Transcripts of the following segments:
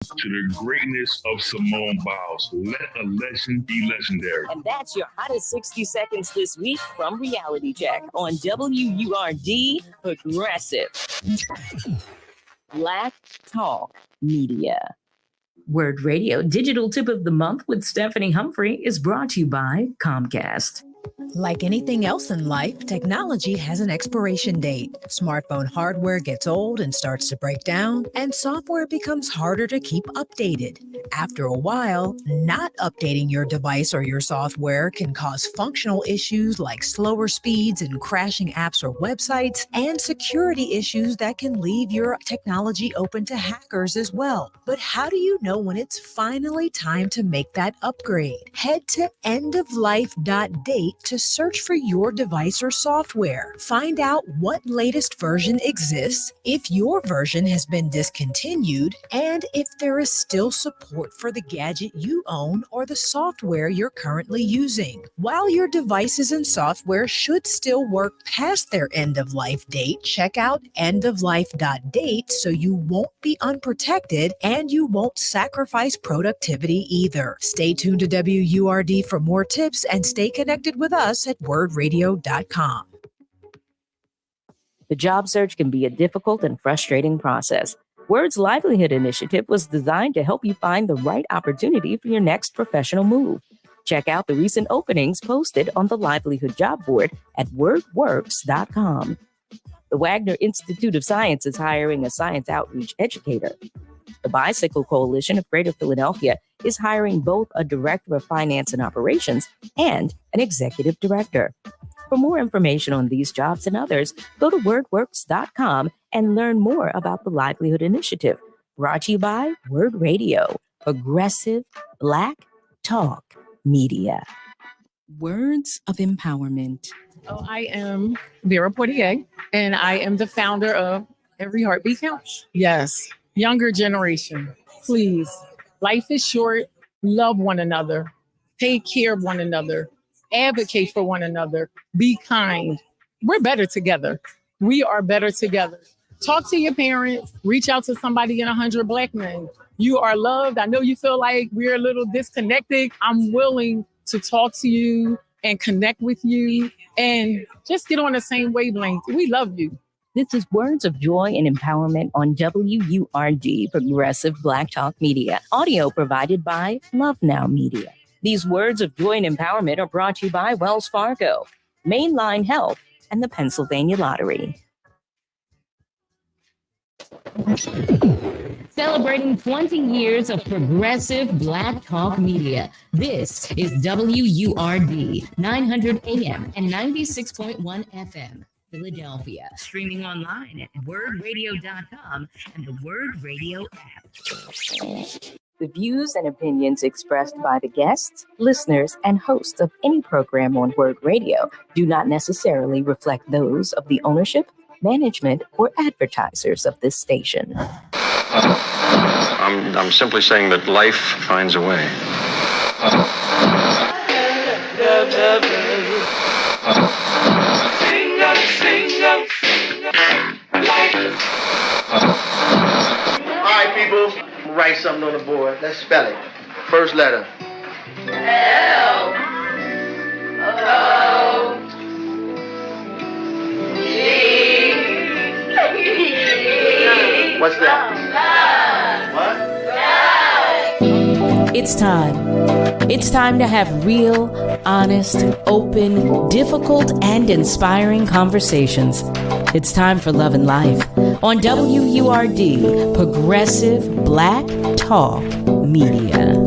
To the greatness of Simone Biles. Let a legend be legendary. And that's your hottest 60 seconds this week from Reality Check on WURD Progressive Black Talk Media. WURD Radio Digital Tip of the Month with Stephanie Humphrey is brought to you by Comcast. Like anything else in life, technology has an expiration date. Smartphone hardware gets old and starts to break down, and software becomes harder to keep updated. After a while, not updating your device or your software can cause functional issues like slower speeds and crashing apps or websites, and security issues that can leave your technology open to hackers as well. But how do you know when it's finally time to make that upgrade? Head to endoflife.date to search for your device or software. Find out what latest version exists, if your version has been discontinued, and if there is still support for the gadget you own or the software you're currently using. While your devices and software should still work past their end-of-life date, check out endoflife.date so you won't be unprotected and you won't sacrifice productivity either. Stay tuned to WURD for more tips and stay connected with us at wordradio.com. The job search can be a difficult and frustrating process. WURD's Livelihood Initiative was designed to help you find the right opportunity for your next professional move. Check out the recent openings posted on the Livelihood job board at wordworks.com. The Wagner Institute of Science is hiring a science outreach educator. The Bicycle Coalition of Greater Philadelphia is hiring both a director of finance and operations and an executive director. For more information on these jobs and others, go to wordworks.com and learn more about the Livelihood Initiative, brought to you by WURD Radio, Progressive Black Talk Media. Words of empowerment. Oh, I am Vera Portier, and I am the founder of Every Heartbeat Counts. Yes, younger generation, please. Life is short. Love one another. Take care of one another. Advocate for one another. Be kind. We're better together. We are better together. Talk to your parents. Reach out to somebody in 100 Black Men. You are loved. I know you feel like we're a little disconnected. I'm willing to talk to you and connect with you and just get on the same wavelength. We love you. This is Words of Joy and Empowerment on WURD, Progressive Black Talk Media. Audio provided by Love Now Media. These Words of Joy and Empowerment are brought to you by Wells Fargo, Mainline Health, and the Pennsylvania Lottery. Celebrating 20 years of progressive Black Talk Media. This is WURD, 900 AM and 96.1 FM. Philadelphia, streaming online at wordradio.com and the WURD Radio app. The views and opinions expressed by the guests, listeners, and hosts of any program on WURD Radio do not necessarily reflect those of the ownership, management, or advertisers of this station. I'm simply saying that life finds a way. All right, people, write something on the board. Let's spell it. First letter. L O G. What's that? What? It's time. It's time to have real, honest, open, difficult, and inspiring conversations. It's time for Love and Life on WURD, Progressive Black Talk Media.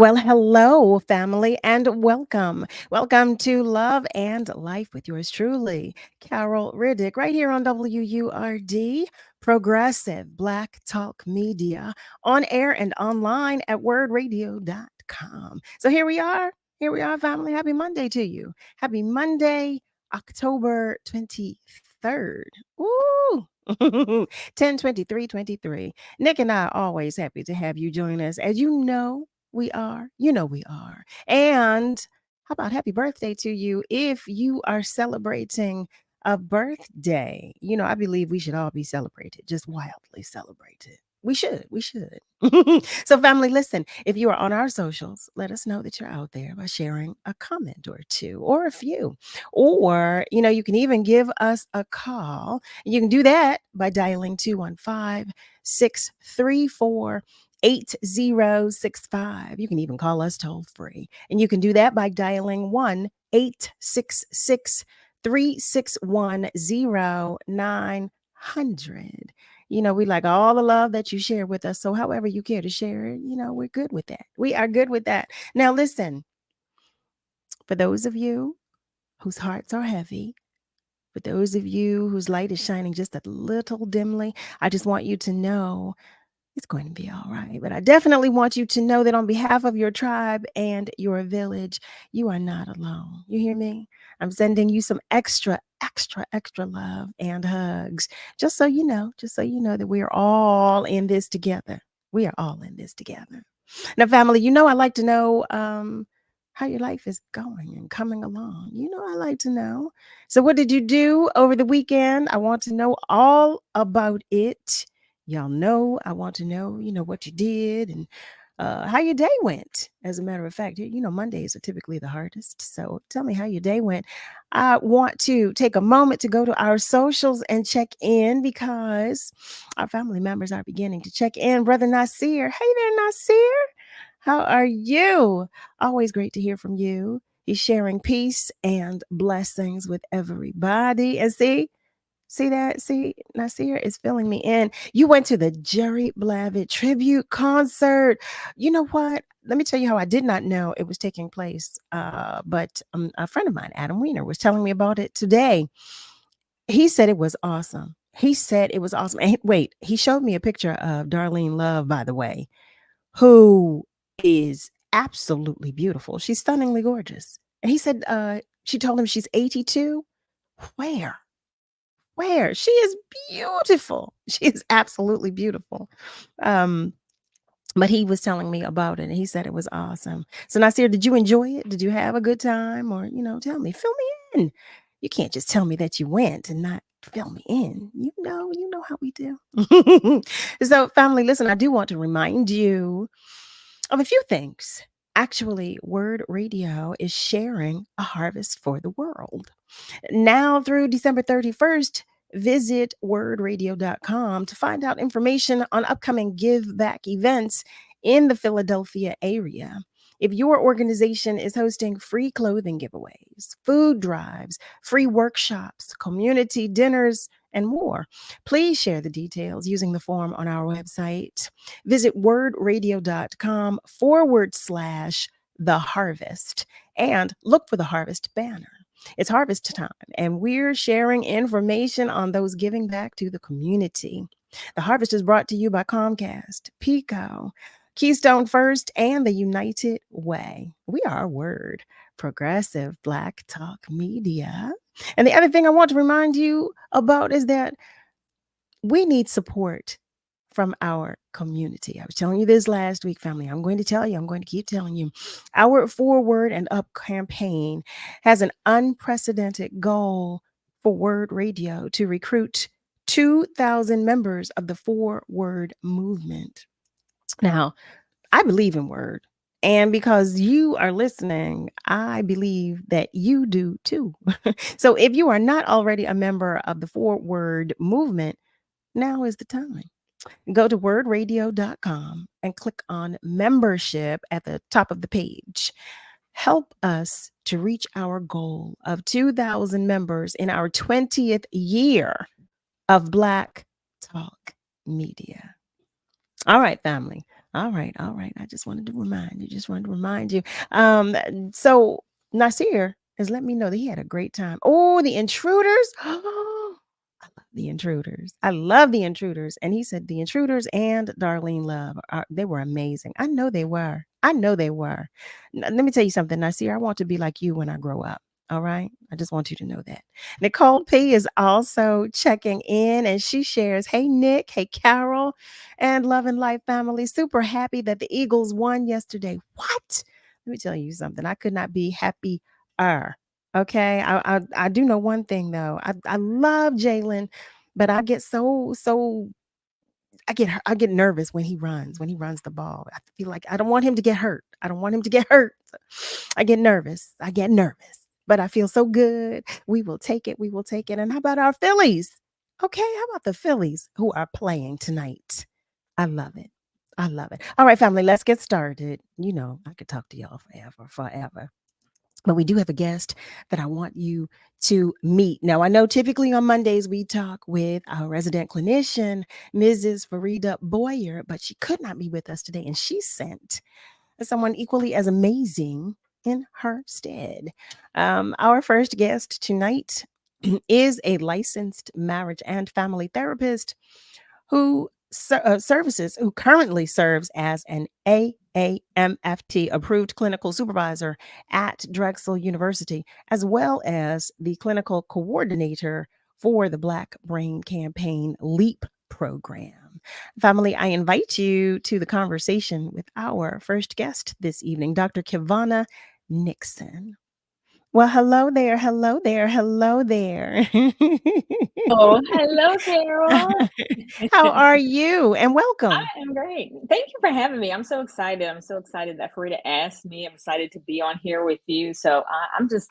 Well, hello, family, and welcome. Welcome to Love and Life with yours truly, Carol Riddick, right here on WURD, Progressive Black Talk Media, on air and online at wordradio.com. So here we are. Here we are, family. Happy Monday to you. Happy Monday, October 23rd. Ooh. 10/23/23. Nick and I are always happy to have you join us. As you know, we are. You know we are. And how about happy birthday to you if you are celebrating a birthday? You know, I believe we should all be celebrated, just wildly celebrated. We should. We should. So, family, listen, if you are on our socials, let us know that you're out there by sharing a comment or two or a few. Or, you can even give us a call. You can do that by dialing 215-634-8065. You can even call us toll free. And you can do that by dialing 1-866-361-0900. We like all the love that you share with us. So, however you care to share it, we're good with that. We are good with that. Now, listen, for those of you whose hearts are heavy, for those of you whose light is shining just a little dimly, I just want you to know it's going to be all right. But I definitely want you to know that on behalf of your tribe and your village, you are not alone. You hear me? I'm sending you some extra, extra, extra love and hugs. Just so you know that we are all in this together. We are all in this together. Now, family, I like to know how your life is going and coming along. I like to know. So, what did you do over the weekend? I want to know all about it. Y'all know I want to know, what you did and how your day went. As a matter of fact, Mondays are typically the hardest. So tell me how your day went. I want to take a moment to go to our socials and check in because our family members are beginning to check in. Brother Nasir. Hey there, Nasir. How are you? Always great to hear from you. He's sharing peace and blessings with everybody. And see that? See, Nasir is filling me in. You went to the Jerry Blavitt tribute concert. You know what? Let me tell you how I did not know it was taking place. But a friend of mine, Adam Weiner, was telling me about it today. He said it was awesome. He said it was awesome. And wait, he showed me a picture of Darlene Love, by the way, who is absolutely beautiful. She's stunningly gorgeous. And he said she told him she's 82. Where? She is beautiful. She is absolutely beautiful. But he was telling me about it and he said it was awesome. So Nasir, did you enjoy it? Did you have a good time? Or, tell me, fill me in. You can't just tell me that you went and not fill me in. You know how we do. So family, listen, I do want to remind you of a few things. Actually, Word Radio is sharing a harvest for the world. Now through December 31st, visit wordradio.com to find out information on upcoming give back events in the Philadelphia area. If your organization is hosting free clothing giveaways, food drives, free workshops, community dinners, and more, please share the details using the form on our website. Visit wordradio.com/the harvest and look for the harvest banner. It's harvest time, and we're sharing information on those giving back to the community. The harvest is brought to you by Comcast, Pico, Keystone First, and the United Way. We are Word, Progressive Black Talk Media. And the other thing I want to remind you about is that we need support from our community. I was telling you this last week, family. I'm going to tell you, I'm going to keep telling you. Our Forward and Up campaign has an unprecedented goal for Word Radio to recruit 2,000 members of the Forward movement. Now, I believe in Word. And because you are listening, I believe that you do too. So if you are not already a member of the Forward movement, now is the time. Go to wordradio.com and click on membership at the top of the page. Help us to reach our goal of 2,000 members in our 20th year of Black Talk Media. All right, family. All right, all right. I just wanted to remind you. Just wanted to remind you. So Nasir has let me know that he had a great time. Oh, the intruders. I love the intruders. I love the intruders. And he said the intruders and Darlene Love they were amazing. I know they were. I know they were. Let me tell you something, Nasir. I want to be like you when I grow up. All right. I just want you to know that. Nicole P is also checking in and she shares, hey, Nick, hey, Carol, and Love and Life family. Super happy that the Eagles won yesterday. What? Let me tell you something. I could not be happier. Okay. I do know one thing though. I love Jalen, but I get I get nervous when he runs the ball. I feel like I don't want him to get hurt. I don't want him to get hurt. I get nervous. But I feel so good. We will take it. We will take it. And how about our Phillies? Okay, how about the Phillies who are playing tonight? I love it. I love it. All right, family, let's get started. You know, I could talk to y'all forever. But we do have a guest that I want you to meet. Now, I know typically on Mondays we talk with our resident clinician, Mrs. Farida Boyer, but she could not be with us today. And she sent someone equally as amazing in her stead. Our first guest tonight is a licensed marriage and family therapist who currently serves as an AAMFT approved clinical supervisor at Drexel University, as well as the clinical coordinator for the Black Brain Campaign LEAP program. Family, I invite you to the conversation with our first guest this evening, Dr. Kevana Nixon. Well, hello there, hello there, hello there. Oh, hello, Carol. How are you? And welcome. I am great. Thank you for having me. I'm so excited. I'm so excited that Farida asked me. I'm excited to be on here with you. So I'm just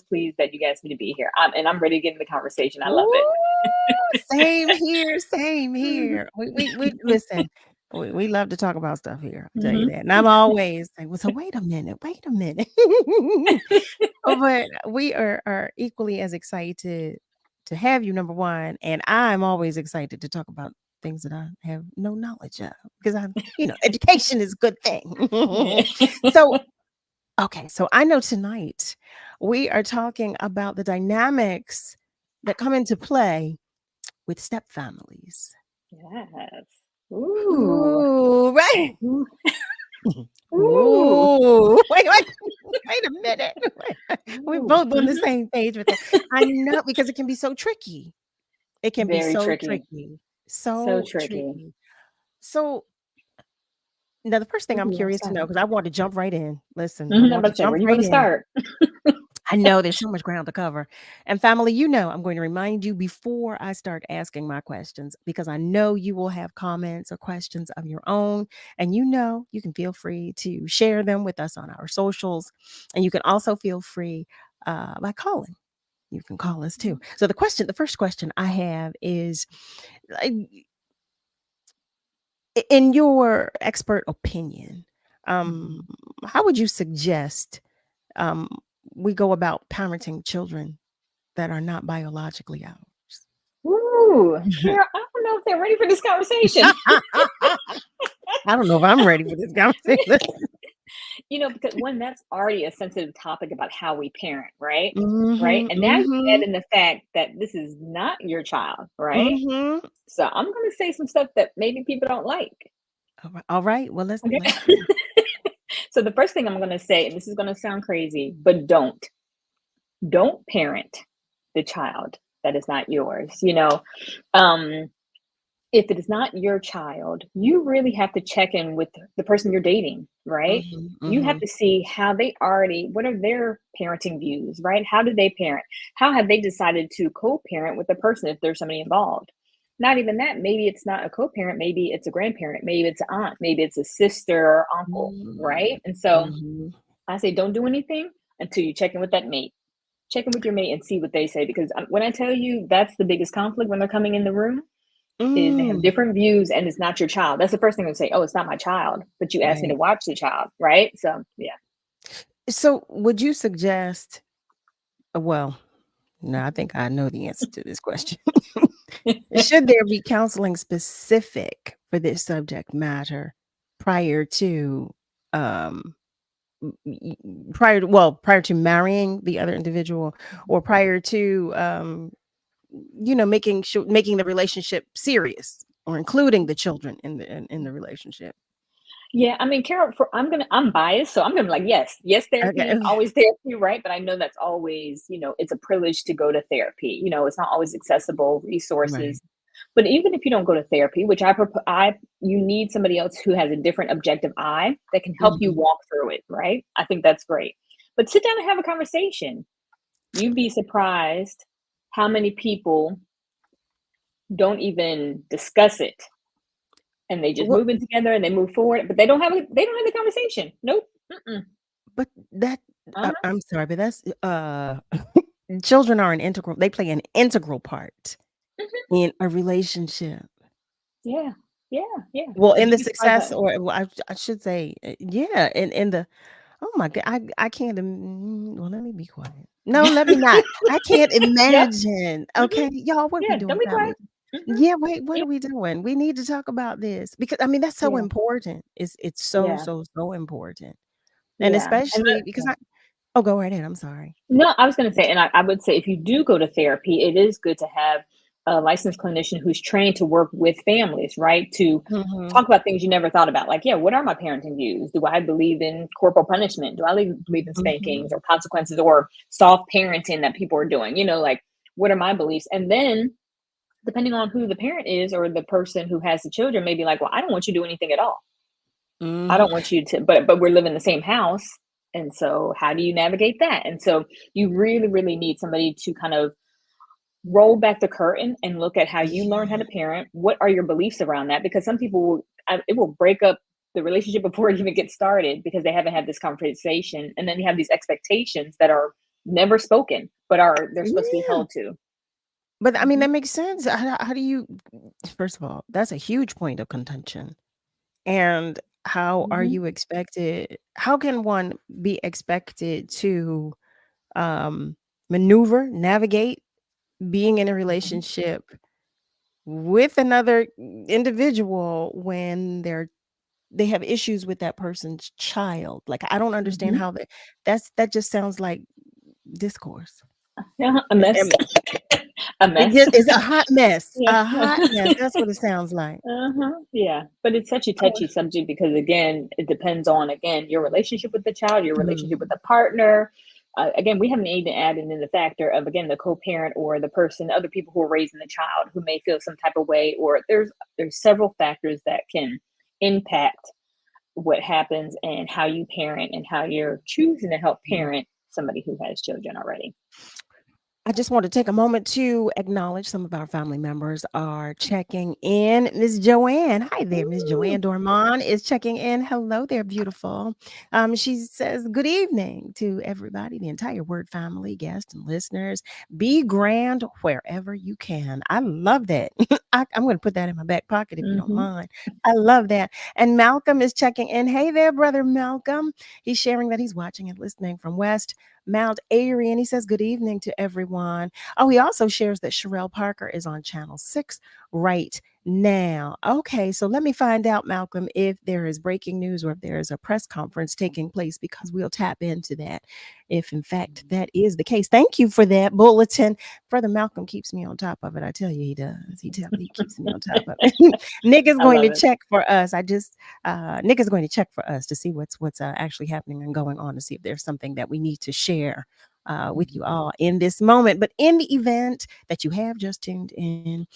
pleased that you asked me to be here. I'm ready to get in the conversation. I love it. Same here, same here. We listen. We love to talk about stuff here. I'll tell you that. And I'm always like, well, so wait a minute. But we are equally as excited to have you, number one. And I'm always excited to talk about things that I have no knowledge of because education is a good thing. So, okay. So I know tonight we are talking about the dynamics that come into play with step families. Yes. Ooh, right. Ooh. Ooh. Wait a minute. We're both on the same page with that. I know, because it can be so tricky. It can be Very so tricky. tricky. So So tricky. tricky. So now the first thing Where I'm do you want to curious to know, start? because I want to jump right in. Listen, I I'm want about to to say, jump where do you right want to in. start? I know there's so much ground to cover. And family, I'm going to remind you before I start asking my questions, because I know you will have comments or questions of your own. And you can feel free to share them with us on our socials. And you can also feel free by calling. You can call us too. So the first question I have is, in your expert opinion, how would you suggest we go about parenting children that are not biologically ours? Ooh, Carol, I don't know if they're ready for this conversation. I don't know if I'm ready for this conversation. Because one, that's already a sensitive topic about how we parent, right? Right. Mhm, And now you add mhm, in the fact that this is not your child, right? mhm. So I'm going to say some stuff that maybe people don't like. All right. Well, let's Okay. go. So the first thing I'm going to say, and this is going to sound crazy, but don't parent the child that is not yours. If it is not your child, you really have to check in with the person you're dating, right? Mhm, You have mhm, to see what are their parenting views, right? How do they parent? How have they decided to co-parent with the person if there's somebody involved? Not even that, maybe it's not a co-parent, maybe it's a grandparent, maybe it's an aunt, maybe it's a sister or uncle, mhm, right? And so mhm. I say, don't do anything until you check in with that mate. Check in with your mate and see what they say. Because when I tell you that's the biggest conflict when they're coming in the room, is they have Mm, different views and it's not your child. That's the first thing they say. Oh, it's not my child, but you asked me to right. watch the child, right? So yeah. So, would you suggest? Well, no, I think I know the answer to this question. Should there be counseling specific for this subject matter prior to um prior to marrying the other individual, or prior to making the relationship serious, or including the children in the relationship. Yeah, I mean, Carol, I'm biased, so I'm gonna be like, yes, yes, Okay. therapy, always therapy, right? But I know that's always, it's a privilege to go to therapy. It's not always accessible Right. resources. But even if you don't go to therapy, which you need somebody else who has a different objective eye that can help you Mhm. walk through it, right? I think that's great. But sit down and have a conversation. You'd be surprised how many people don't even discuss it, and they just Well, move in together and they move forward, but they don't have the conversation. Nope. Mm-mm. but that Uh-huh. I'm sorry, but that's children are they play an integral part Mhm. in a relationship. Yeah. Yeah. Yeah. Well, And in you'd the be surprised success, how. or well, I should say, yeah, in the oh my god, I can't. Well, let me be quiet. No, let me not. I can't Yep. imagine. Mhm. Okay, y'all, what are we Yeah. doing, Don't be family? quiet. Mhm. Yeah, wait, what Yeah. are we doing? We need to talk about this, because I mean that's so Yeah. important. It's so Yeah. so so important, and Yeah. And especially because yeah. oh, go right ahead. I'm sorry. No, I was going to say, and I would say if you do go to therapy, it is good to have a licensed clinician who's trained to work with families, right? To Mhm, talk about things you never thought about. Like, yeah, what are my parenting views? Do I believe in corporal punishment? Do I believe in spankings mhm, or consequences or soft parenting that people are doing? Like, what are my beliefs? And then, depending on who the parent is or the person who has the children, may be like, well, I don't want you to do anything at all. I mhm. don't want you to, but we're living in the same house. And so how do you navigate that? And so you really, really need somebody to kind of roll back the curtain and look at how you learn how Yeah. to parent. What are your beliefs around that? Because some people it will break up the relationship before it even gets started because they haven't had this conversation. And then you have these expectations that are never spoken, but they're supposed to be Yeah. held to. But I mean Hmm. that makes sense. How do you? First of all, that's a huge point of contention. And how are Hmm. you expected? How can one be expected to um, maneuver, navigate being in a Hmm. relationship with another individual when they have issues with that person's child? Like, I don't understand Hmm. how that just sounds like discourse. Yeah, a mess. A It mess. just is a hot mess. Yeah. A hot mess. That's what it sounds like. Uh-huh. Yeah. But it's such a Oh, touchy subject because again, it depends on again your relationship with the child, your relationship with mhm, the partner. Again, we haven't even added in the factor of again the co-parent or the person, other people who are raising the child who may feel some type of way, or there's several factors that can impact what happens and how you parent and how you're choosing to help mhm. parent somebody who has children already. I just want to take a moment to acknowledge some of our family members are checking in. Miss Joanne, hi there. Miss Joanne Ooh. Dormon is checking in. Hello there, beautiful. She says, good evening to everybody, the entire Word family, guests and listeners. Be grand wherever you can. I love that. I'm going to put that in my back pocket if you don't Mm-hmm. mind. I love that. And Malcolm is checking in. Hey there, brother Malcolm. He's sharing that he's watching and listening from West Mount Airy, and he says, good evening to everyone. Oh, he also shares that Sherelle Parker is on Channel 6 right now. Okay, so let me find out, Malcolm, if there is breaking news or if there is a press conference taking place, because we'll tap into that if, in fact, that is the case. Thank you for that bulletin. Brother Malcolm keeps me on top of it. I tell you, he does. He keeps me on top of it. Nick is I going love to it. check for us. Nick is going to check for us to see what's actually happening and going on, to see if there's something that we need to share with you all in this moment. But in the event that you have just tuned in,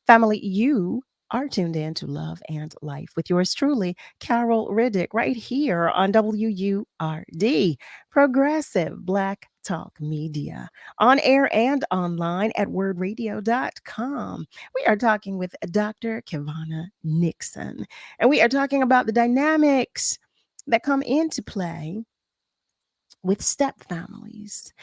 family, you are tuned in to Love and Life with yours truly, Carol Riddick, right here on WURD, Progressive Black Talk Media, on air and online at wordradio.com. We are talking with Dr. Kevana Nixon, and we are talking about the dynamics that come into play with step families.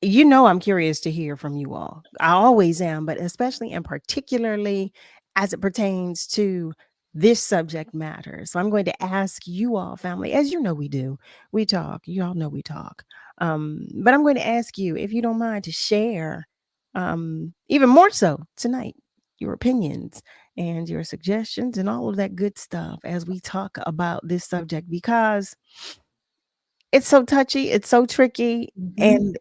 I'm curious to hear from you all. I always am, but especially and particularly as it pertains to this subject matter. So I'm going to ask you all, family, as you know we do. We talk. You all know we talk. But I'm going to ask you, if you don't mind, to share even more so tonight. your opinions and your suggestions and all of that good stuff as we talk about this subject, because it's so touchy, it's so tricky, and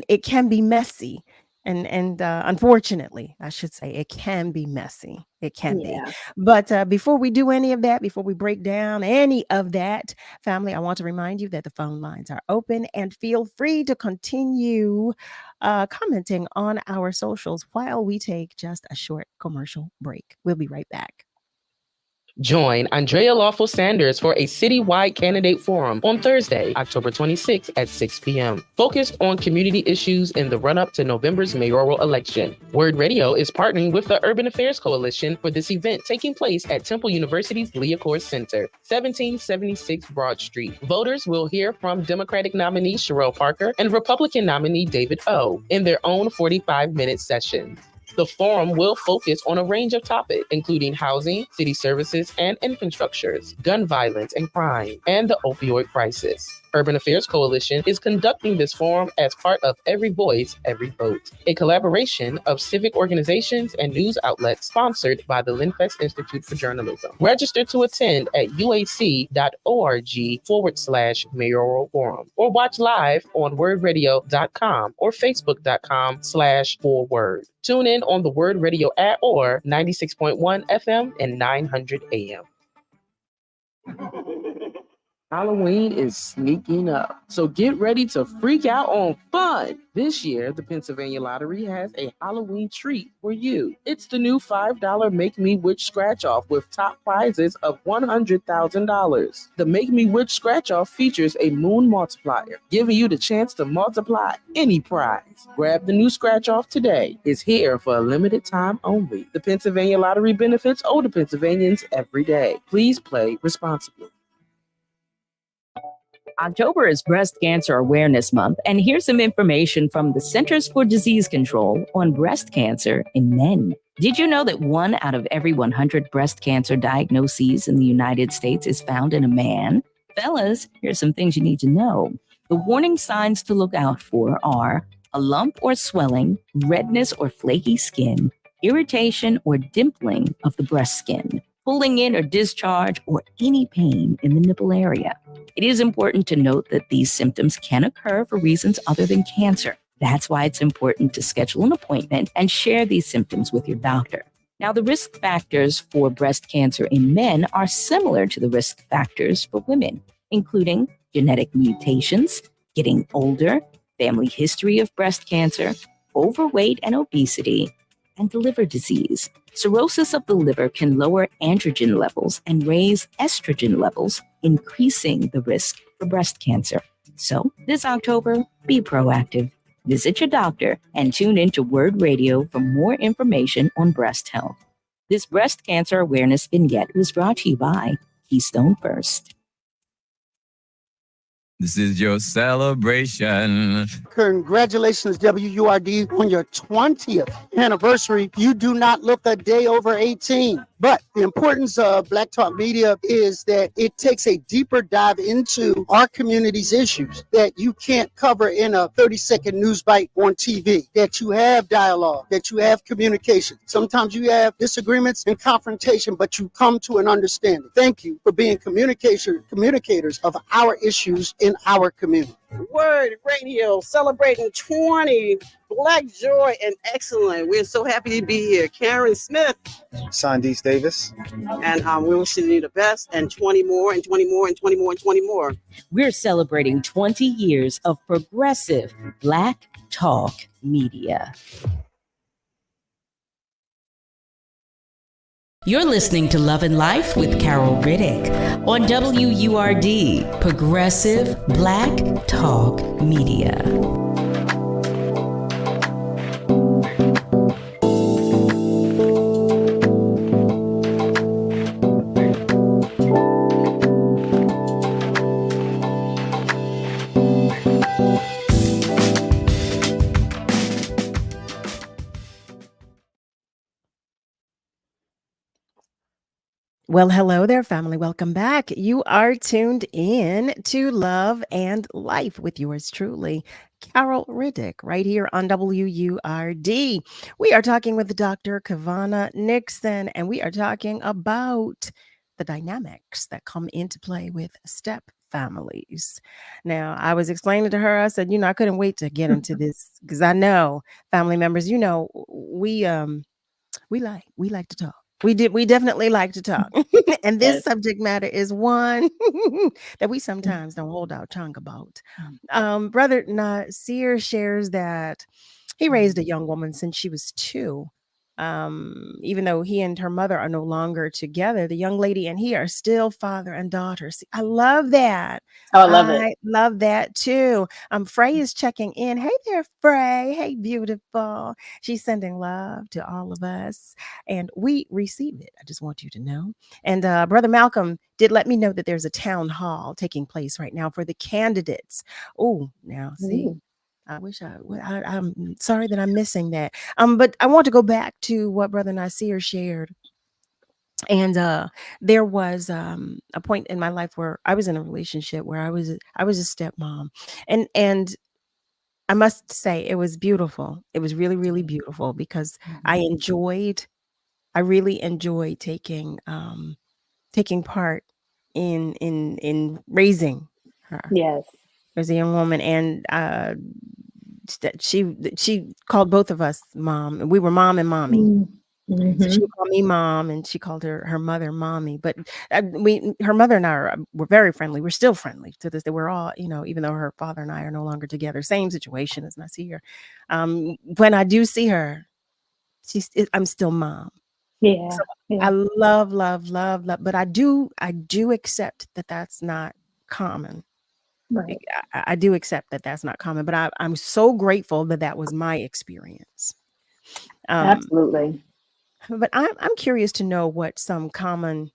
it can be messy. And unfortunately, I should say, it can be messy. It can be. Yeah. But before we do any of that, before we break down any of that, family, I want to remind you that the phone lines are open, and feel free to continue commenting on our socials while we take just a short commercial break. We'll be right back. Join Andrea Lawful Sanders for a citywide candidate forum on Thursday, October 26th at 6 p.m. Focused on community issues in the run-up to November's mayoral election. WURD Radio is partnering with the Urban Affairs Coalition for this event taking place at Temple University's Leacourt Center, 1776 Broad Street. Voters will hear from Democratic nominee Sherelle Parker and Republican nominee David O. in their own 45-minute sessions. The forum will focus on a range of topics, including housing, city services and infrastructures, gun violence and crime, and the opioid crisis. Urban Affairs Coalition is conducting this forum as part of Every Voice, Every Vote, a collaboration of civic organizations and news outlets sponsored by the Linfest Institute for Journalism. Register to attend at uac.org/mayoral forum or watch live on wordradio.com or facebook.com/4word. Tune in on the WURD Radio app or 96.1 FM and 900 AM. Halloween is sneaking up, so get ready to freak out on fun. This year, the Pennsylvania Lottery has a Halloween treat for you. It's the new $5 Make Me Witch Scratch-Off with top prizes of $100,000. The Make Me Witch Scratch-Off features a moon multiplier, giving you the chance to multiply any prize. Grab the new Scratch-Off today. It's here for a limited time only. The Pennsylvania Lottery benefits older Pennsylvanians every day. Please play responsibly. October is Breast Cancer Awareness Month, and here's some information from the Centers for Disease Control on breast cancer in men. Did you know that 1 out of every 100 breast cancer diagnoses in the United States is found in a man? Fellas, here's some things you need to know. The warning signs to look out for are a lump or swelling, redness or flaky skin, irritation or dimpling of the breast skin, pulling in or discharge, or any pain in the nipple area. It is important to note that these symptoms can occur for reasons other than cancer. That's why it's important to schedule an appointment and share these symptoms with your doctor. Now, the risk factors for breast cancer in men are similar to the risk factors for women, including genetic mutations, getting older, family history of breast cancer, overweight and obesity, and the liver disease. Cirrhosis of the liver can lower androgen levels and raise estrogen levels, increasing the risk for breast cancer. So this October, be proactive. Visit your doctor and tune into WURD Radio for more information on breast health. This breast cancer awareness vignette was brought to you by Keystone First. This is your celebration. Congratulations, WURD, on your 20th anniversary. You do not look a day over 18. But the importance of Black Talk Media is that it takes a deeper dive into our community's issues that you can't cover in a 30-second news bite on TV, that you have dialogue, that you have communication. Sometimes you have disagreements and confrontation, but you come to an understanding. Thank you for being communicators of our issues in our community. WURD Radio celebrating 20 Black joy and excellence. We're so happy to be here. Karen Smith, Sandees Davis, and we're wishing you the best, and 20 more and 20 more and 20 more and 20 more. We're celebrating 20 years of progressive Black Talk Media. You're listening to Love and Life with Carol Riddick on WURD, Progressive Black Talk Media. Well, hello there, family. Welcome back. You are tuned in to Love and Life with yours truly, Carol Riddick, right here on WURD. We are talking with Dr. Kevana Nixon, and we are talking about the dynamics that come into play with step families. Now, I was explaining to her, I said, I couldn't wait to get into this because I know family members, we like to talk. We definitely like to talk. And this Yes. subject matter is one that we sometimes don't hold our tongue about. Brother Nasir shares that he raised a young woman since she was 2. Even though he and her mother are no longer together, the young lady and he are still father and daughter. See, I love that. Oh, I love it. I love that too. Frey is checking in. Hey there, Frey. Hey, beautiful. She's sending love to all of us, and we receive it. I just want you to know. And Brother Malcolm did let me know that there's a town hall taking place right now for the candidates. Oh, now see. Ooh. I wish I'm sorry that I'm missing that. But I want to go back to what Brother Nasir shared. And there was a point in my life where I was in a relationship where I was a stepmom, and I must say it was beautiful. It was really, really beautiful because I really enjoyed taking part in raising her Yes. as a young woman, and she called both of us mom, and we were mom and mommy. Mm-hmm. So she would call me mom, and she called her mother mommy. But her mother and I were very friendly. We're still friendly to this day. We're all, even though her father and I are no longer together, same situation as Nasir. When I do see her, I'm still mom. Yeah. So Yeah. I love, but I do accept that that's not common. Right. I do accept that that's not common, but I'm so grateful that was my experience. Absolutely. But I'm curious to know what some common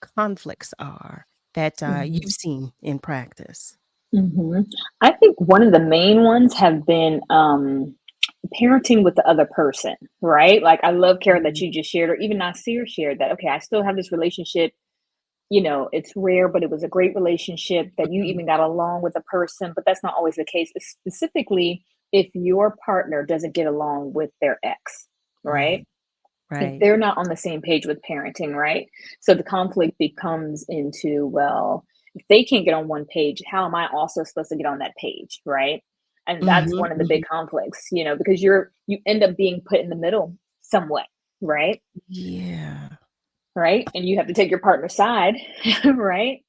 conflicts are that you've seen in practice. Mm-hmm. I think one of the main ones have been parenting with the other person, right? Like I love, Kara, that you just shared, or even Nasir shared that, okay, I still have this relationship. It's rare, but it was a great relationship that you even got along with a person, but that's not always the case, specifically if your partner doesn't get along with their ex, right? If they're not on the same page with parenting, right? So the conflict becomes into, well, if they can't get on one page, how am I also supposed to get on that page, right? And that's one of the big conflicts, because you end up being put in the middle somewhat, right? Yeah. Right. And you have to take your partner's side, right?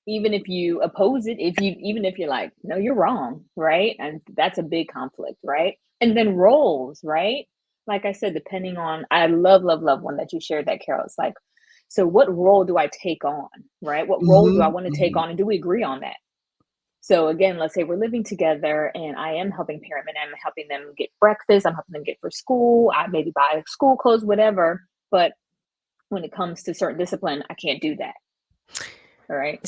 Even if you oppose it, even if you're like, no, you're wrong, right? And that's a big conflict, right? And then roles, right? Like I said, depending on, I love one that you shared that, Carol. It's like, so what role do I take on, right? What role do I want to take on, and do we agree on that? So again, let's say we're living together and I am helping parent, and I'm helping them get breakfast, I'm helping them get for school, I maybe buy school clothes, whatever. But when it comes to certain discipline, I can't do that. All right.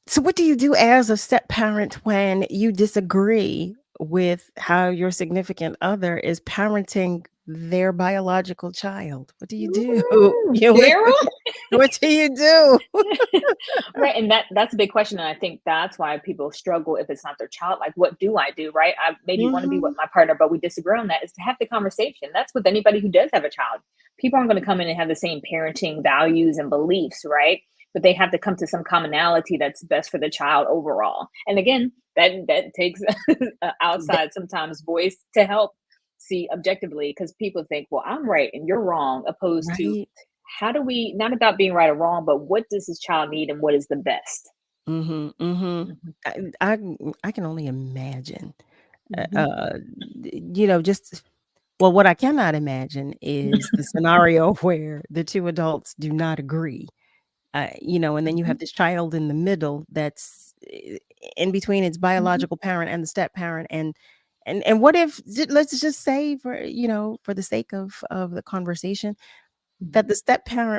So what do you do as a step parent when you disagree with how your significant other is parenting their biological child? What do you do? What do you do? Right. And that's a big question. And I think that's why people struggle if it's not their child. Like, what do I do? Right. I maybe want to be with my partner, but we disagree on that, is to have the conversation. That's with anybody who does have a child. People aren't going to come in and have the same parenting values and beliefs, right? But they have to come to some commonality that's best for the child overall. And again, that takes outside sometimes voice to help see objectively, because people think, well, I'm right and you're wrong, opposed to how do we, not about being right or wrong, but what does this child need and what is the best? I can only imagine. What I cannot imagine is the scenario where the two adults do not agree. And then you have this child in the middle that's in between its biological parent and the step parent, and what if, let's just say, for the sake of the conversation, that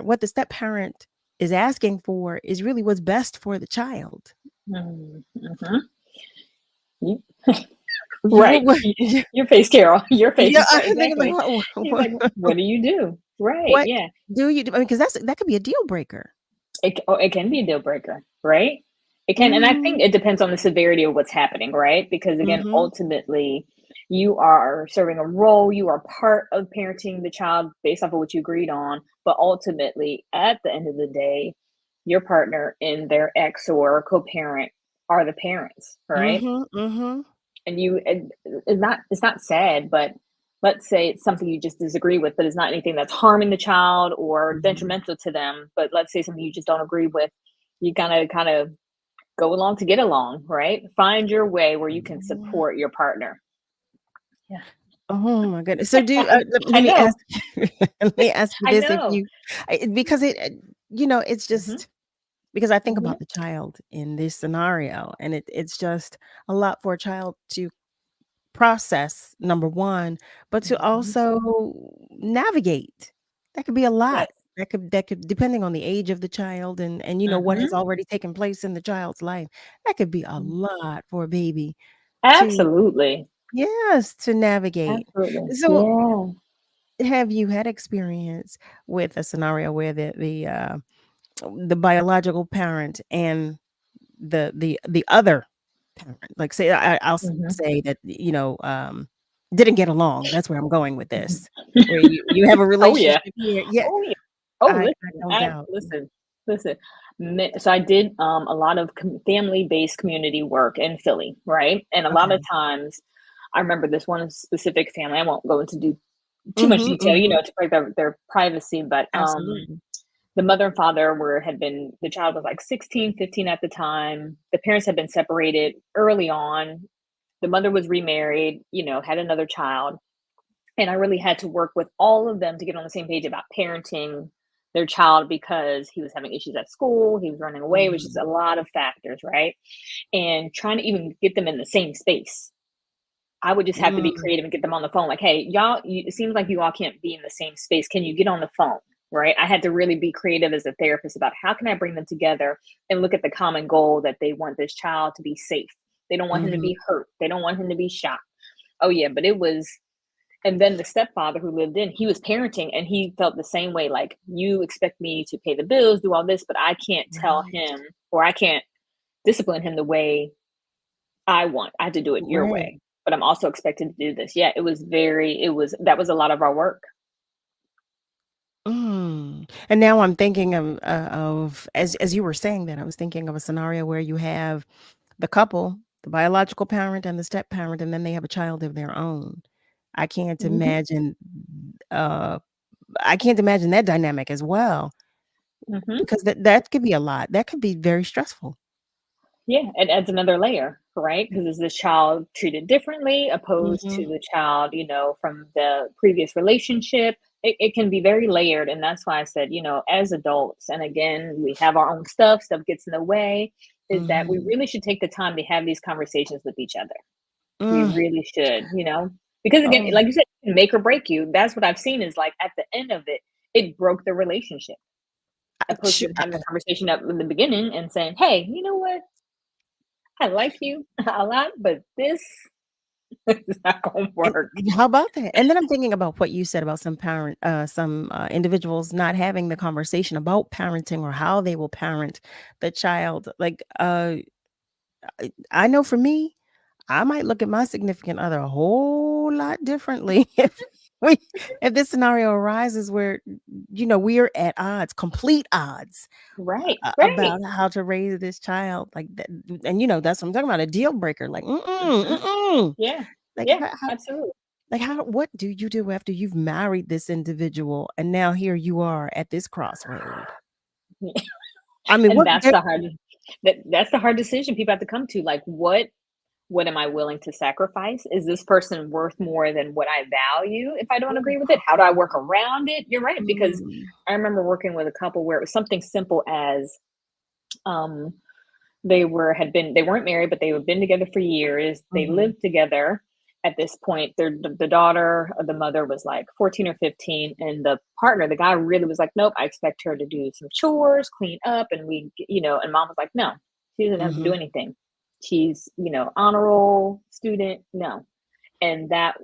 what the step parent is asking for is really what's best for the child. Right. Your face, Carol. Your face. Yeah, Exactly. Like, what do you do? Right. What yeah. do you do? Because that could be a deal breaker. It can be a deal breaker, right? It can, and I think it depends on the severity of what's happening, right? Because again, ultimately, you are serving a role, you are part of parenting the child based off of what you agreed on, but ultimately, at the end of the day, your partner and their ex or co-parent are the parents, right? And it's not sad, but let's say it's something you just disagree with, but it's not anything that's harming the child or detrimental to them. But let's say something you just don't agree with, you gotta kind of go along to get along, right? Find your way where you can support your partner. Yeah. Oh my goodness. So I know. let me ask you I this, know. because it's just because I think Mhm. about the child in this scenario, and it's just a lot for a child to process, number one, but to also navigate. That could be a lot. Yes. That could depending on the age of the child and what has Mhm. already taken place in the child's life. That could be a lot for a baby to Absolutely. yes, to navigate. Absolutely. So, Yeah. have you had experience with a scenario where the biological parent and the other parent, like say Mhm. say that didn't get along. That's where I'm going with Mhm. this. Where you have a Oh, yeah. relationship here. Yeah, Oh, yeah. Oh, I listen, don't doubt. listen. So I did a lot of family-based community work in Philly, right? And a lot of Okay. times, I remember this one specific family. I won't go into too much Mhm, detail, mhm. to break their privacy, but Absolutely. the mother and father had been the child was like 16, 15 at the time. The parents had been separated early on. The mother was remarried, had another child. And I really had to work with all of them to get on the same page about parenting their child because he was having issues at school, he was running away, which is a Mhm. lot of factors, right? And trying to even get them in the same space. I would just have to be Mm. creative and get them on the phone. Like, hey, y'all, it seems like you all can't be in the same space. Can you get on the phone? Right. I had to really be creative as a therapist about how can I bring them together and look at the common goal that they want this child to be safe. They don't want him to Mhm. be hurt. They don't want him to be shot. Oh, yeah. But it was, and then the stepfather who lived in, he was parenting and he felt the same way. Like, you expect me to pay the bills, do all this, but I can't tell Right. him or I can't discipline him the way I want. I had to do it your Right. way, but I'm also expected to do this. Yeah, that was a lot of our work. And now I'm thinking of as you were saying that, I was thinking of a scenario where you have the couple, the biological parent and the step parent, and then they have a child of their own. I can't Mhm. imagine uh I can't imagine that dynamic as well Mhm. because that could be a lot. That could be very stressful. Yeah, it adds another layer, right? Because is this child treated differently opposed to Mhm. the child, from the previous relationship? It can be very layered, and that's why I said, as adults, and again, we have our own stuff gets in the way, is that we Mhm. really should take the time to have these conversations with each other. We Mm. really should, because again, Oh, like you said, it can make or break you. That's what I've seen is like at the end of it, it broke the relationship. Opposed to them having a conversation up in the beginning and saying, "Hey, you know what? I like you a lot, but this is not gonna work." and how about that? And then I'm thinking about what you said about some individuals not having the conversation about parenting or how they will parent the child. Like, I know for me, I might look at my significant other a whole lot differently we if this scenario arises where, we're at odds, complete odds Right, about right. how to raise this child like that. And that's what I'm talking about, a deal breaker. Like, Mhm. Yeah, like yeah, absolutely. what do you do after you've married this individual and now here you are at this crossroad? I mean, And what that's that's the hard decision people have to come to. Like, what am I willing to sacrifice? Is this person worth more than what I value if I don't agree with it? How do I work around it? You're right, because Mm, I remember working with a couple where it was something simple as um they weren't married, but they had been together for years. They mhm, lived together at this point. The daughter of the mother was like 14 or 15, and the partner, the guy, really was like, nope, I expect her to do some chores, clean up, and and mom was like, no, she doesn't have to do mhm. anything. She's, honor roll student, no. And that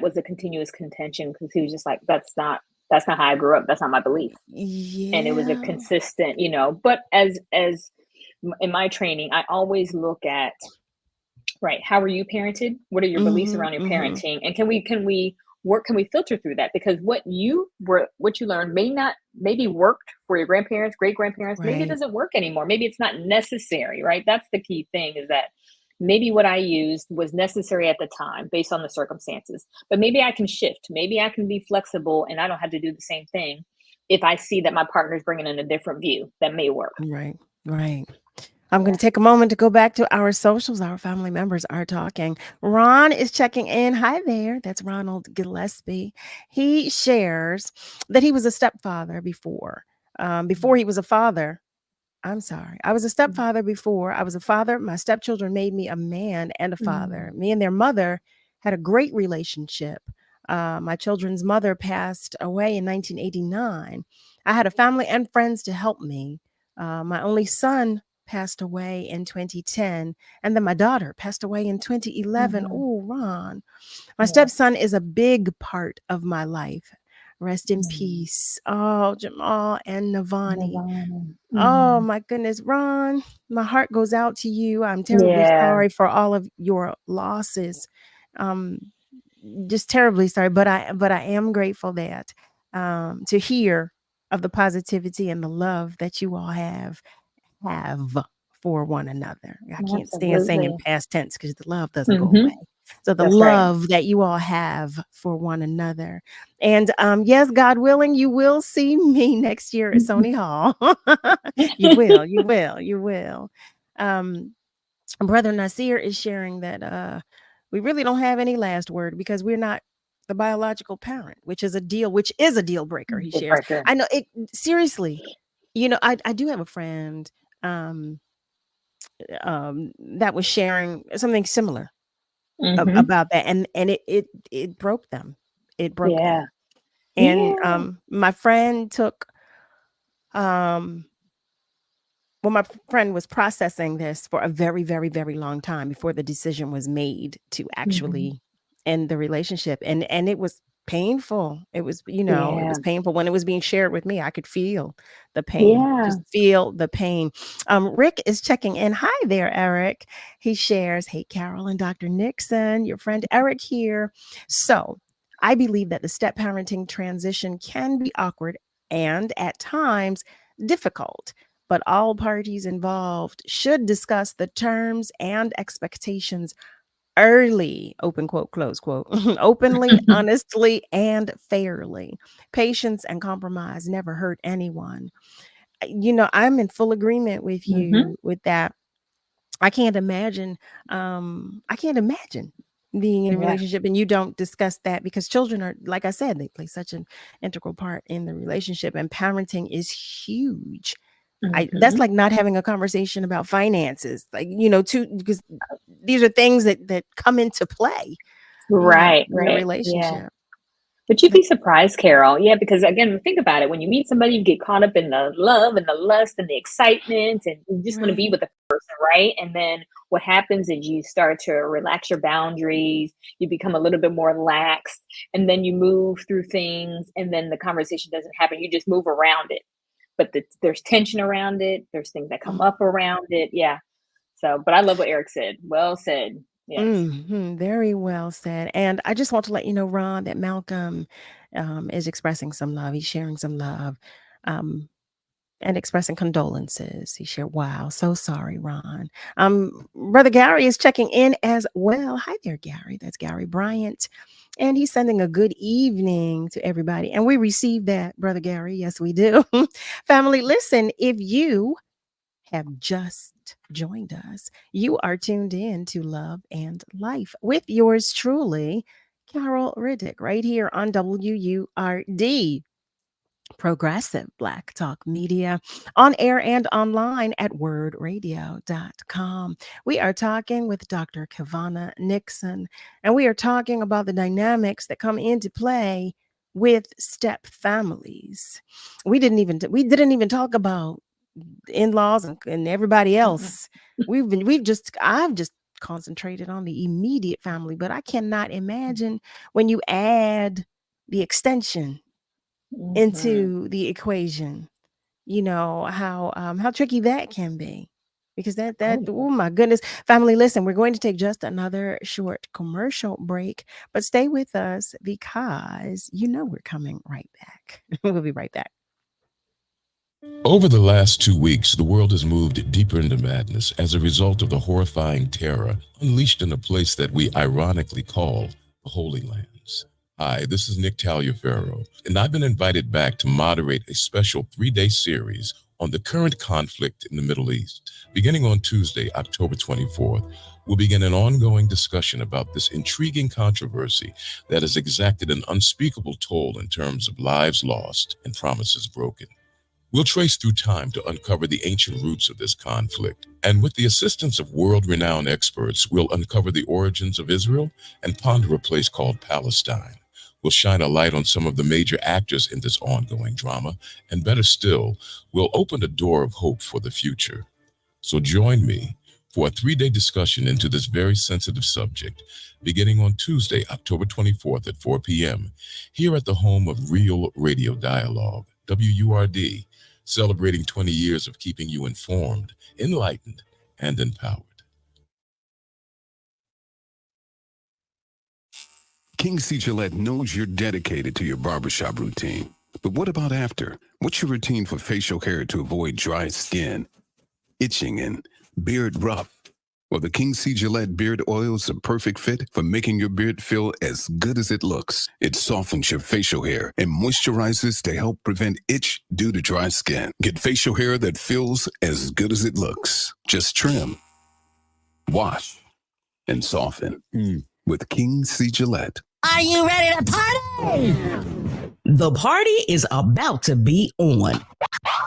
was a continuous contention because he was just like, that's not how I grew up. That's not my belief. And it was a Yeah. consistent, but as in my training, I always look at, right, how are you parented? What are your beliefs Mm-hmm, around your mm-hmm. parenting? And can we filter through that? Because what you learned maybe worked for your grandparents, great grandparents, maybe it Right. doesn't work anymore. Maybe it's not necessary, right? That's the key thing, is that maybe what I used was necessary at the time based on the circumstances. But maybe I can shift. Maybe I can be flexible and I don't have to do the same thing if I see that my partner's bringing in a different view that may work. Right. Right. I'm going Yeah. to take a moment to go back to our socials. Our family members are talking. Ron is checking in. Hi there. That's Ronald Gillespie. He shares that he was a stepfather before. Before he was a father, I'm sorry. I was a stepfather before I was a father. My stepchildren made me a man and a father. Me and their mother had a great relationship. My children's mother passed away in 1989. I had a family and friends to help me. My only son passed away in 2010, and then my daughter passed away in 2011. Mhm. Oh, Ron. My Yeah. stepson is a big part of my life. Rest in peace. Oh, Jamal and Navani. Oh my goodness, Ron, my heart goes out to you. I'm terribly Yeah. sorry for all of your losses. Um, just terribly sorry, but I am grateful that to hear of the positivity and the love that you all have for one another. I can't stand saying in Absolutely. past tense because the love doesn't go Mhm. away. So the That's right. love that you all have for one another. And yes, God willing, you will see me next year at Sony Hall. You will, you will, you will. Um, Brother Nasir is sharing that we really don't have any last word because we're not the biological parent, which is a deal breaker, he Deal shares. breaker. I know it seriously. I do have a friend um that was sharing something similar Mhm. about that, and it broke them. It broke Yeah. them. And Yeah. my friend took um well, my friend was processing this for a very, very, very long time before the decision was made to Mhm. actually end the relationship. And it was painful. It was, it Yeah. was painful when it was being shared with me. I could feel the pain, Yeah. just feel the pain. Rick is checking in. Hi there, Eric. He shares, hey, Carol and Dr. Nixon, your friend Eric here. So I believe that the step parenting transition can be awkward and at times difficult, but all parties involved should discuss the terms and expectations early, open quote, close quote, openly, honestly, and fairly. Patience and compromise never hurt anyone. I'm in full agreement with Mhm. you with that. I can't imagine, being in a Yeah. relationship and you don't discuss that because children are, like I said, they play such an integral part in the relationship, and parenting is huge. That's Mhm. like not having a conversation about finances, like, because these are things that come into play, Right, in a right. Yeah. relationship. But you'd Like, be surprised, Carol. Yeah, because again, think about it. When you meet somebody, you get caught up in the love and the lust and the excitement, and you just want to be right. with the person, right? And then what happens is you start to relax your boundaries, you become a little bit more lax, and then you move through things, and then the conversation doesn't happen. You just move around it. But there's tension around it, there's things that come up around it. Yeah. So, but I love what Eric said. Well said. Yes. Very well said. And I just want to let you know, Ron, that Malcolm is expressing some love. He's sharing some love. Um, and expressing condolences. He shared, wow, so sorry, Ron. Brother Gary is checking in as well. Hi there, Gary. That's Gary Bryant. And he's sending a good evening to everybody. And we received that, Brother Gary. Yes, we do. Family, listen, if you have just joined us, you are tuned in to Love and Life with yours truly, Carol Riddick, right here on WURD. Progressive Black Talk Media, on air and online at wordradio.com. We are talking with Dr. Kevana Nixon, and we are talking about the dynamics that come into play with step families. We didn't even talk about in-laws and everybody else. I've just concentrated on the immediate family, but I cannot imagine when you add the extension Mhm. into the equation, how tricky that can be. because oh my goodness. Family, listen, we're going to take just another short commercial break, but stay with us because we're coming right back. We'll be right back. Over the last 2 weeks, the world has moved deeper into madness as a result of the horrifying terror unleashed in a place that we ironically call the Holy Lands. Hi, this is Nick Taliaferro, and I've been invited back to moderate a special 3-day series on the current conflict in the Middle East. Beginning on Tuesday, October 24th, we'll begin an ongoing discussion about this intriguing controversy that has exacted an unspeakable toll in terms of lives lost and promises broken. We'll trace through time to uncover the ancient roots of this conflict, and with the assistance of world-renowned experts, we'll uncover the origins of Israel and ponder a place called Palestine. We'll shine a light on some of the major actors in this ongoing drama, and better still, we'll open a door of hope for the future. So join me for a 3-day discussion into this very sensitive subject, beginning on Tuesday, October 24th at 4 p.m., here at the home of Real Radio Dialogue, WURD, celebrating 20 years of keeping you informed, enlightened, and empowered. King C. Gillette knows you're dedicated to your barbershop routine. But what about after? What's your routine for facial hair to avoid dry skin, itching, and beard rough? Well, the King C. Gillette Beard Oil is a perfect fit for making your beard feel as good as it looks. It softens your facial hair and moisturizes to help prevent itch due to dry skin. Get facial hair that feels as good as it looks. Just trim, wash, and soften with King C. Gillette. Are you ready to party? The party is about to be on.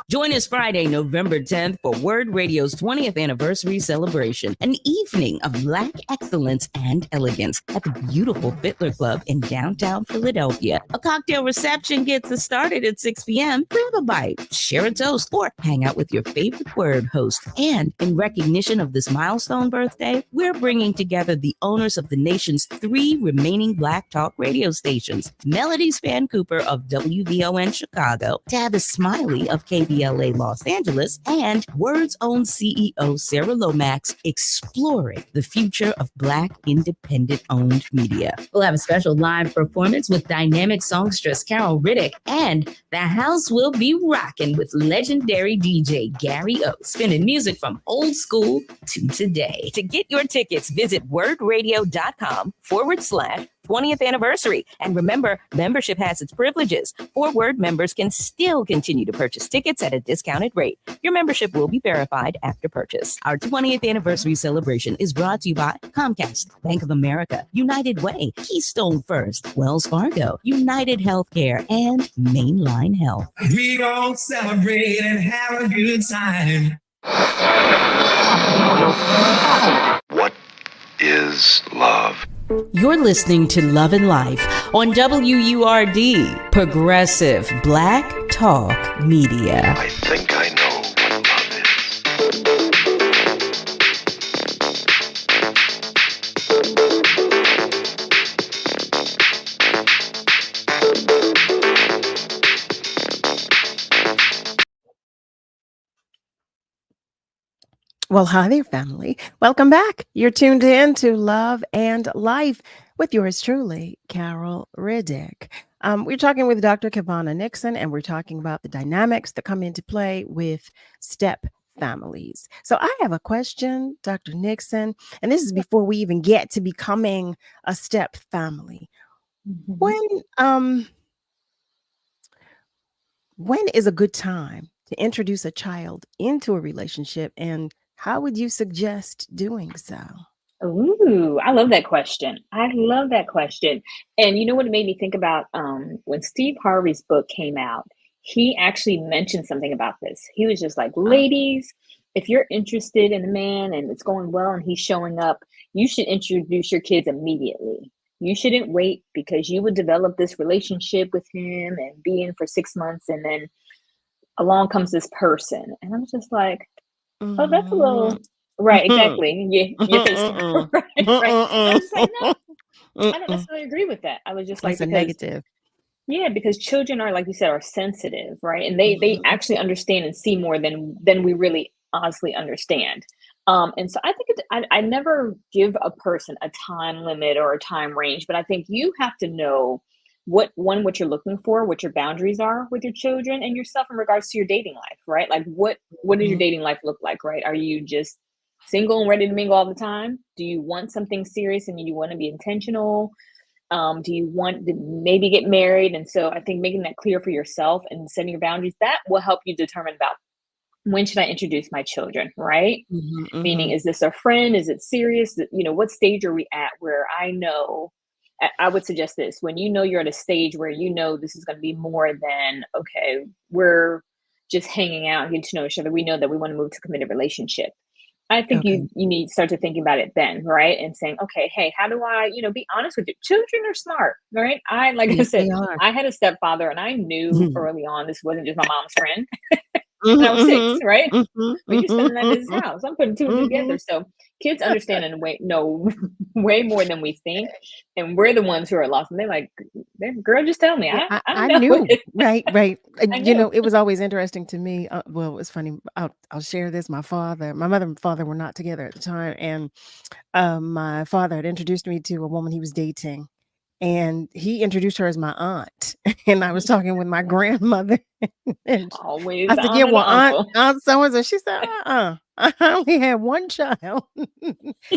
Join us Friday, November 10th for WURD Radio's 20th anniversary celebration, an evening of Black excellence and elegance at the beautiful Fiddler Club in downtown Philadelphia. A cocktail reception gets us started at 6 p.m. Grab a bite, share a toast, or hang out with your favorite WURD host. And in recognition of this milestone birthday, we're bringing together the owners of the nation's 3 remaining Black talk radio stations, Melody Span Cooper of WVON Chicago, Tavis Smiley of KBLA Los Angeles, and WURD's own CEO Sarah Lomax, exploring the future of Black independent-owned media. We'll have a special live performance with dynamic songstress Carol Riddick, and the house will be rocking with legendary DJ Gary O, spinning music from old school to today. To get your tickets, visit wordradio.com/20th anniversary. And remember, membership has its privileges. For WURD members can still continue to purchase tickets at a discounted rate. Your membership will be verified after purchase. Our 20th anniversary celebration is brought to you by Comcast, Bank of America, United Way, Keystone First, Wells Fargo, United Healthcare, and Mainline Health. We gon' celebrate and have a good time. What is love? You're listening to Love and Life on WURD, Progressive Black Talk Media. I think I know what love is. Well, hi there, family. Welcome back. You're tuned in to Love and Life with yours truly, Carol Riddick. We're talking with Dr. Kevana Nixon, and we're talking about the dynamics that come into play with step families. So I have a question, Dr. Nixon, and this is before we even get to becoming a step family. When is a good time to introduce a child into a relationship, and how would you suggest doing so? Ooh, I love that question. I love that question. And you know what it made me think about? When Steve Harvey's book came out, he actually mentioned something about this. He was just like, ladies, if you're interested in a man and it's going well and he's showing up, you should introduce your kids immediately. You shouldn't wait, because you would develop this relationship with him and be in for 6 months, and then along comes this person. And I'm just like, oh, that's a little right, exactly. Yes, right. I was like, no, I don't necessarily agree with that. I was just like, that's a negative. Yeah, because children are, like you said, are sensitive, right? And they actually understand and see more than we really honestly understand. And so I think I never give a person a time limit or a time range, but I think you have to know what you're looking for, what your boundaries are with your children and yourself in regards to your dating life, right? Like what does your dating life look like, right? Are you just single and ready to mingle all the time? Do you want something serious and you want to be intentional? Do you want to maybe get married? And so I think making that clear for yourself and setting your boundaries, that will help you determine about when should I introduce my children, right? Meaning, is this a friend? Is it serious? What stage are we at where I know, I would suggest this, when you know you're at a stage where you know this is going to be more than, okay, we're just hanging out and getting to know each other. We know that we want to move to a committed relationship. I think you need to start to think about it then, right? And saying, okay, hey, how do I, be honest with you? Children are smart, right? I said, I had a stepfather and I knew early on this wasn't just my mom's friend. When I was 6, right? But you spending that at his house. I'm putting 2 and 2 together. So kids understand and know way more than we think. And we're the ones who are lost. And they're like, girl, just tell me. I know knew. it. Right. I knew. It was always interesting to me. Well, it's funny. I'll share this. My mother and father were not together at the time. And my father had introduced me to a woman he was dating. And he introduced her as my aunt. And I was talking with my grandmother. And always I said, yeah, well, aunt so-and-so. She said, I only had one child.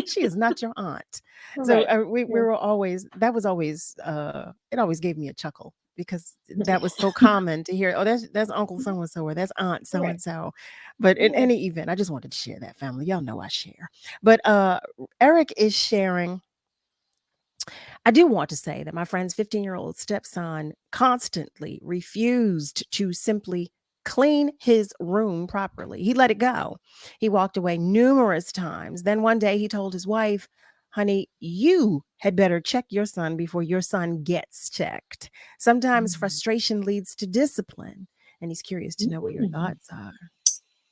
She is not your aunt. So we were always, that was always, it always gave me a chuckle because that was so common to hear, oh, that's Uncle so-and-so or that's Aunt so-and-so. But in any event, I just wanted to share that, family. Y'all know I share. But Eric is sharing. I do want to say that my friend's 15-year-old stepson constantly refused to simply clean his room properly. He let it go. He walked away numerous times. Then one day he told his wife, honey, you had better check your son before your son gets checked. Sometimes frustration leads to discipline. And he's curious to know what your thoughts are.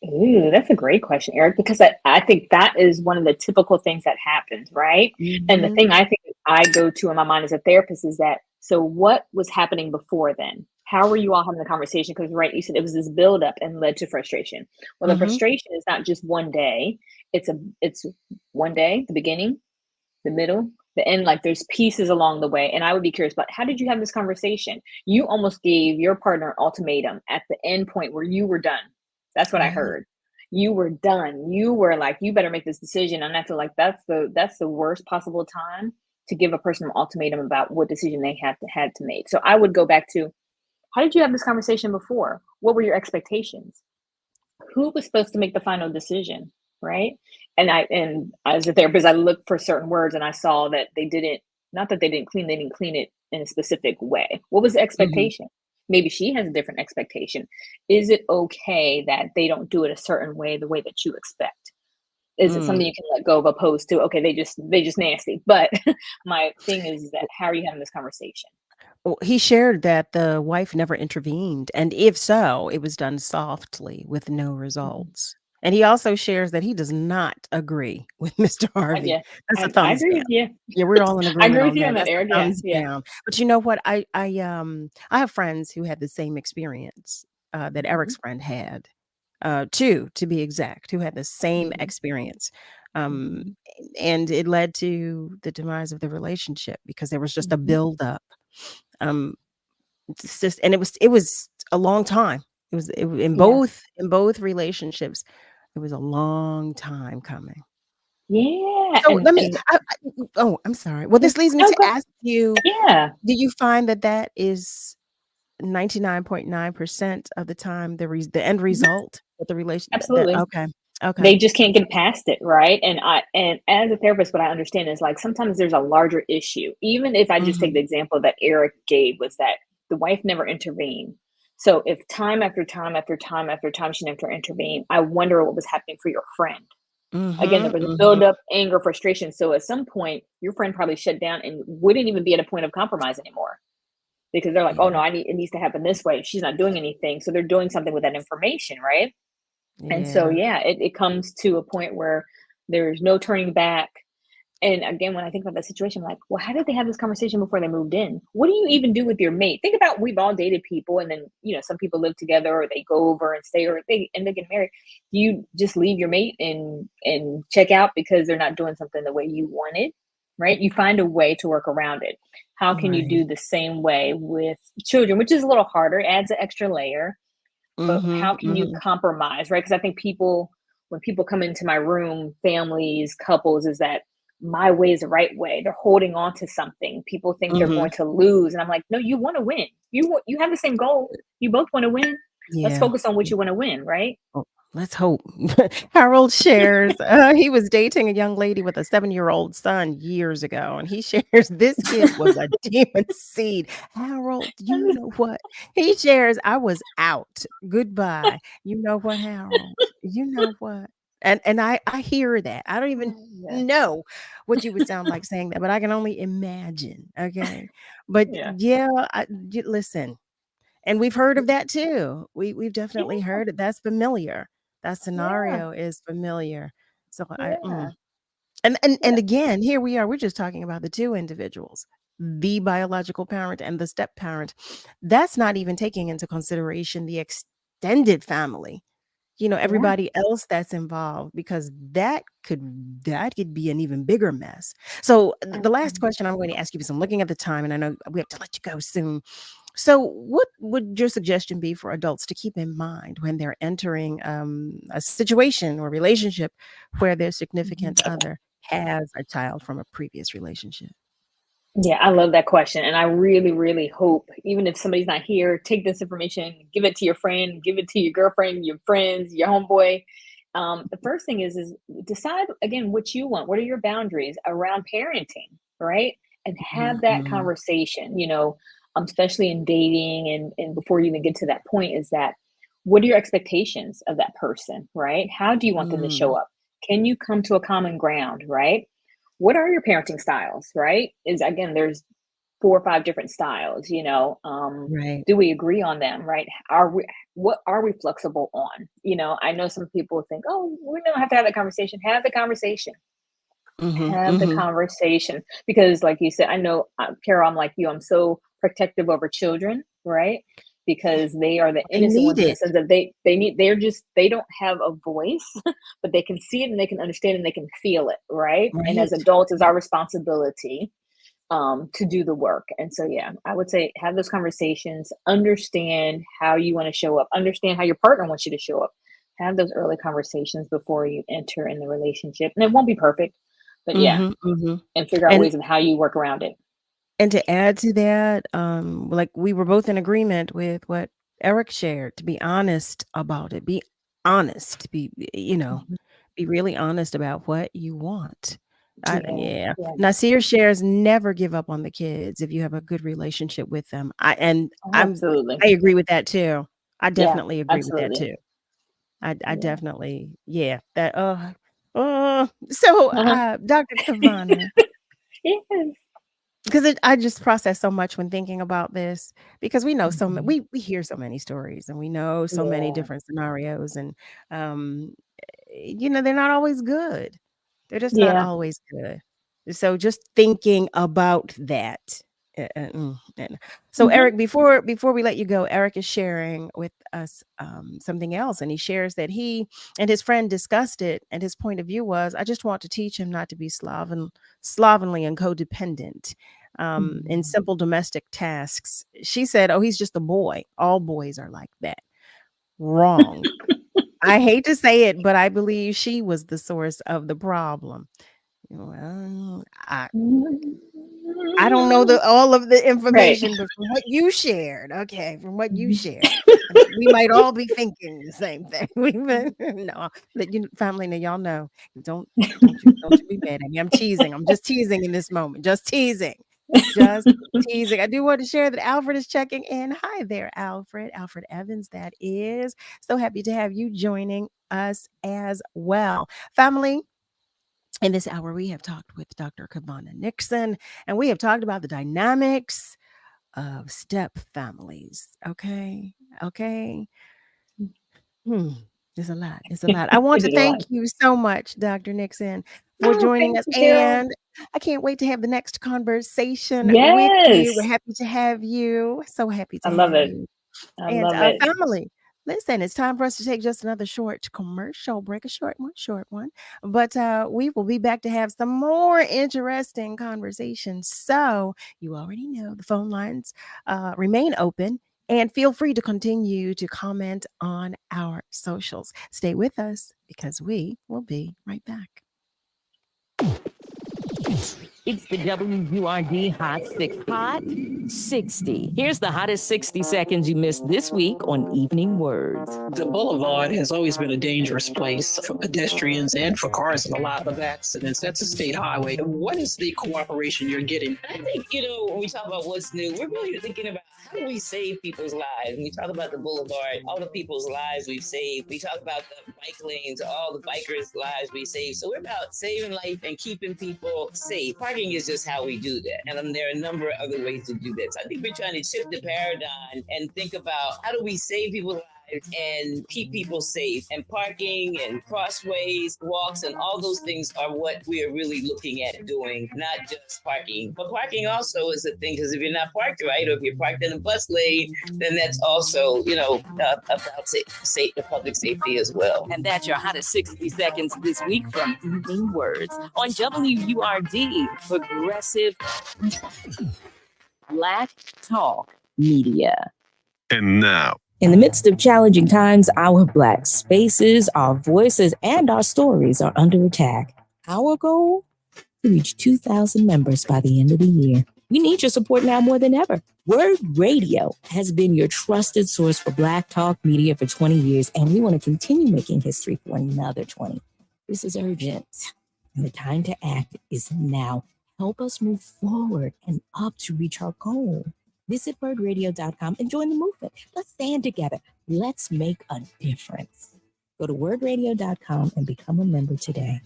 Ooh, that's a great question, Eric, because I think that is one of the typical things that happens, right? And the thing I think I go to in my mind as a therapist is that, so what was happening before then? How were you all having the conversation? Because, right, you said it was this buildup and led to frustration. Well, the frustration is not just one day. It's one day, the beginning, the middle, the end. Like there's pieces along the way. And I would be curious, but how did you have this conversation? You almost gave your partner an ultimatum at the end point where you were done. That's what I heard. You were done. You were like, you better make this decision. And I feel like that's the worst possible time to give a person an ultimatum about what decision they had to make. So I would go back to, how did you have this conversation before? What were your expectations? Who was supposed to make the final decision, right? And as a therapist, I looked for certain words and I saw that they didn't clean it in a specific way. What was the expectation? Maybe she has a different expectation. Is it okay that they don't do it a certain way, the way that you expect? Is it something you can let go of, opposed to, okay, they just nasty? But my thing is that, how are you having this conversation? Well, he shared that the wife never intervened. And if so, it was done softly with no results. And he also shares that he does not agree with Mr. Harvey. That's a thumbs agree down. with you. Yeah, we're all in agreement. I agree with you on that, That's a Eric. thumbs Yeah. down. But you know what? I have friends who had the same experience that Eric's friend had. Two, to be exact, who had the same experience. And it led to the demise of the relationship because there was just a buildup. It's just, and it was a long time. It was in both relationships. It was a long time coming. Yeah. So let me. I'm sorry. Well, this leads me to ask you. Yeah. Do you find that is 99.9% of the time the end result of the relationship? Absolutely. Okay. They just can't get past it, right? And as a therapist, what I understand is, like, sometimes there's a larger issue. Even if I just take the example that Eric gave, was that the wife never intervened. So if time after time after time after time she never intervened, I wonder what was happening for your friend. Again, there was a buildup, anger, frustration. So at some point, your friend probably shut down and wouldn't even be at a point of compromise anymore, because they're like, oh no, it needs to happen this way. She's not doing anything. So they're doing something with that information, right? And so, it comes to a point where there's no turning back. And again, when I think about that situation, I'm like, well, how did they have this conversation before they moved in? What do you even do with your mate? Think about, we've all dated people, and then, some people live together, or they go over and stay, or they get married. Do you just leave your mate and check out because they're not doing something the way you wanted? Right? You find a way to work around it. How can you do the same way with children, which is a little harder, adds an extra layer, but how can you compromise, right? Because I think when people come into my room, families, couples, is that my way is the right way. They're holding on to something. People think they're going to lose. And I'm like, no, you want to win. You have the same goal. You both want to win. Let's focus on what you want to win, right? Oh, let's hope. Harold shares he was dating a young lady with a 7-year-old son years ago, and he shares this kid was a demon seed. Harold, you know what? He shares, I was out. Goodbye. You know what, Harold? You know what? And I hear that. I don't even know what you would sound like saying that, but I can only imagine. Okay. But listen. And we've heard of that too. We've definitely heard it. That's familiar. That scenario is familiar. So and again, here we are. We're just talking about the two individuals, the biological parent and the step parent. That's not even taking into consideration the extended family. Everybody else that's involved, because that could be an even bigger mess. So the last question I'm going to ask you, because I'm looking at the time and I know we have to let you go soon. So what would your suggestion be for adults to keep in mind when they're entering a situation or relationship where their significant other has a child from a previous relationship? Yeah, I love that question. And I really, really hope, even if somebody's not here, take this information, give it to your friend, give it to your girlfriend, your friends, your homeboy. The first thing is decide again what you want. What are your boundaries around parenting, right? And have that conversation, especially in dating and before you even get to that point, is that what are your expectations of that person, right? How do you want them to show up? Can you come to a common ground, right? What are your parenting styles, right? There's 4 or 5 different styles, Right. do we agree on them, right? What are we flexible on? I know some people think, oh, we don't have to have that conversation. Have the conversation. Have the conversation. Because like you said, I know, Carol, I'm like you, I'm so protective over children, right? Because they are the They innocent need ones in the it. sense that they don't have a voice, but they can see it and they can understand and they can feel it, right? And as Right. adults, it's our responsibility to do the work. And so, I would say have those conversations, understand how you want to show up, understand how your partner wants you to show up, have those early conversations before you enter in the relationship. And it won't be perfect, but and figure out And ways of how you work around it. And to add to that, like we were both in agreement with what Eric shared, to be honest about it. Be honest. Be really honest about what you want. Yeah. Nasir shares, never give up on the kids if you have a good relationship with them. I Absolutely. agree with that too. I Yeah, definitely agree with that absolutely. too. I Yeah. definitely, that so Dr. Kavana, Yes. because I just process so much when thinking about this, because we know we hear so many stories and we know so many Yeah. different scenarios, and they're not always good. They're just not Yeah. always good. So just thinking about that. So Eric, before we let you go, Eric is sharing with us something else, and he shares that he and his friend discussed it, and his point of view was, I just want to teach him not to be slovenly and codependent in simple domestic tasks. She said, oh, he's just a boy. All boys are like that. Wrong. I hate to say it, but I believe she was the source of the problem. Well, I don't know all of the Right. information, but from what you shared, from what you shared, we might all be thinking the same thing. No, family, now y'all know. Don't you be mad at me. I'm teasing. I'm just teasing in this moment. Just teasing. Just teasing. I do want to share that Alfred is checking in. Hi there, Alfred. Alfred Evans, that is. So happy to have you joining us as well. Family, in this hour, we have talked with Dr. Kevana Nixon, and we have talked about the dynamics of step families. Okay. It's a lot. It's a lot. I want It to is a lot. thank you so much, Dr. Nixon, for Oh, joining thank us. you, Carol. And I can't wait to have the next conversation with you. Yes. We're happy to have you. So happy to I love have it. you. I And love it. family, listen, it's time for us to take just another short commercial break, a short one. But we will be back to have some more interesting conversations. So you already know the phone lines remain open. And feel free to continue to comment on our socials. Stay with us because we will be right back. It's the WURD Hot 60. Here's the hottest 60 seconds you missed this week on Evening Words. The boulevard has always been a dangerous place for pedestrians and for cars and a lot of accidents. That's a state highway. What is the cooperation you're getting? I think, when we talk about what's new, we're really thinking about how do we save people's lives? When we talk about the boulevard, all the people's lives we've saved. We talk about the bike lanes, all the bikers' lives we saved. So we're about saving life and keeping people safe. Parking is just how we do that. And there are a number of other ways to do that. So I think we're trying to shift the paradigm and think about how do we save people's lives and keep people safe. And parking and crossways, walks, and all those things are what we are really looking at doing, not just parking. But parking also is a thing, because if you're not parked right, or if you're parked in a bus lane, then that's also, about the public safety as well. And that's your hottest 60 seconds this week from Evening Words on WURD, Progressive Black Talk Media. And now, in the midst of challenging times, our Black spaces, our voices, and our stories are under attack. Our goal? To reach 2,000 members by the end of the year. We need your support now more than ever. WURD Radio has been your trusted source for Black talk media for 20 years, and we want to continue making history for another 20. This is urgent, and the time to act is now. Help us move forward and up to reach our goal. Visit wordradio.com and join the movement. Let's stand together. Let's make a difference. Go to wordradio.com and become a member today.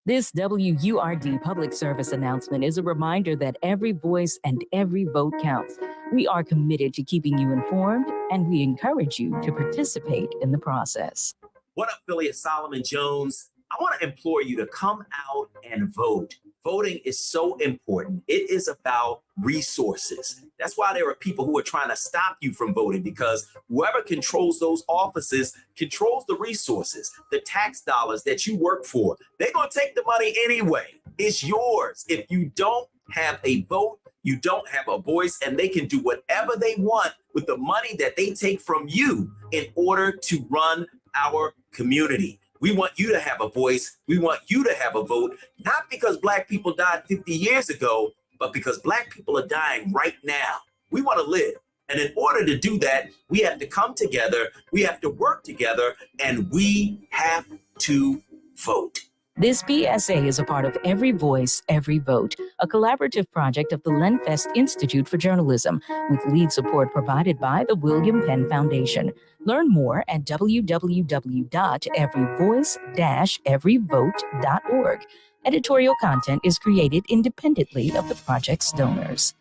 This WURD public service announcement is a reminder that every voice and every vote counts. We are committed to keeping you informed, and we encourage you to participate in the process. What up, Philly? It's Solomon Jones. I want to implore you to come out and vote. Voting is so important. It is about resources. That's why there are people who are trying to stop you from voting, because whoever controls those offices controls the resources, the tax dollars that you work for. They're going to take the money anyway. It's yours. If you don't have a vote, you don't have a voice, and they can do whatever they want with the money that they take from you in order to run our community. We want you to have a voice. We want you to have a vote, not because Black people died 50 years ago, but because Black people are dying right now. We want to live. And in order to do that, we have to come together, we have to work together, and we have to vote. This PSA is a part of Every Voice, Every Vote, a collaborative project of the Lenfest Institute for Journalism, with lead support provided by the William Penn Foundation. Learn more at www.everyvoice-everyvote.org. Editorial content is created independently of the project's donors.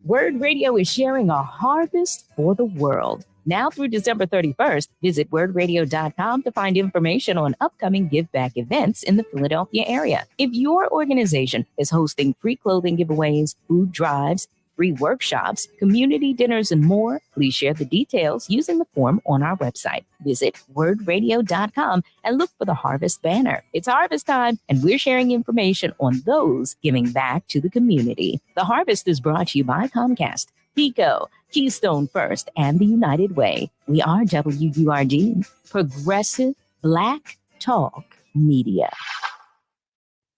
WURD Radio is sharing a harvest for the world. Now through December 31st, visit wordradio.com to find information on upcoming give back events in the Philadelphia area. If your organization is hosting free clothing giveaways, food drives, free workshops, community dinners, and more, please share the details using the form on our website. Visit wordradio.com and look for the Harvest banner. It's harvest time, and we're sharing information on those giving back to the community. The Harvest is brought to you by Comcast, PICO, Keystone First, and the United Way. We are WURD, Progressive Black Talk Media.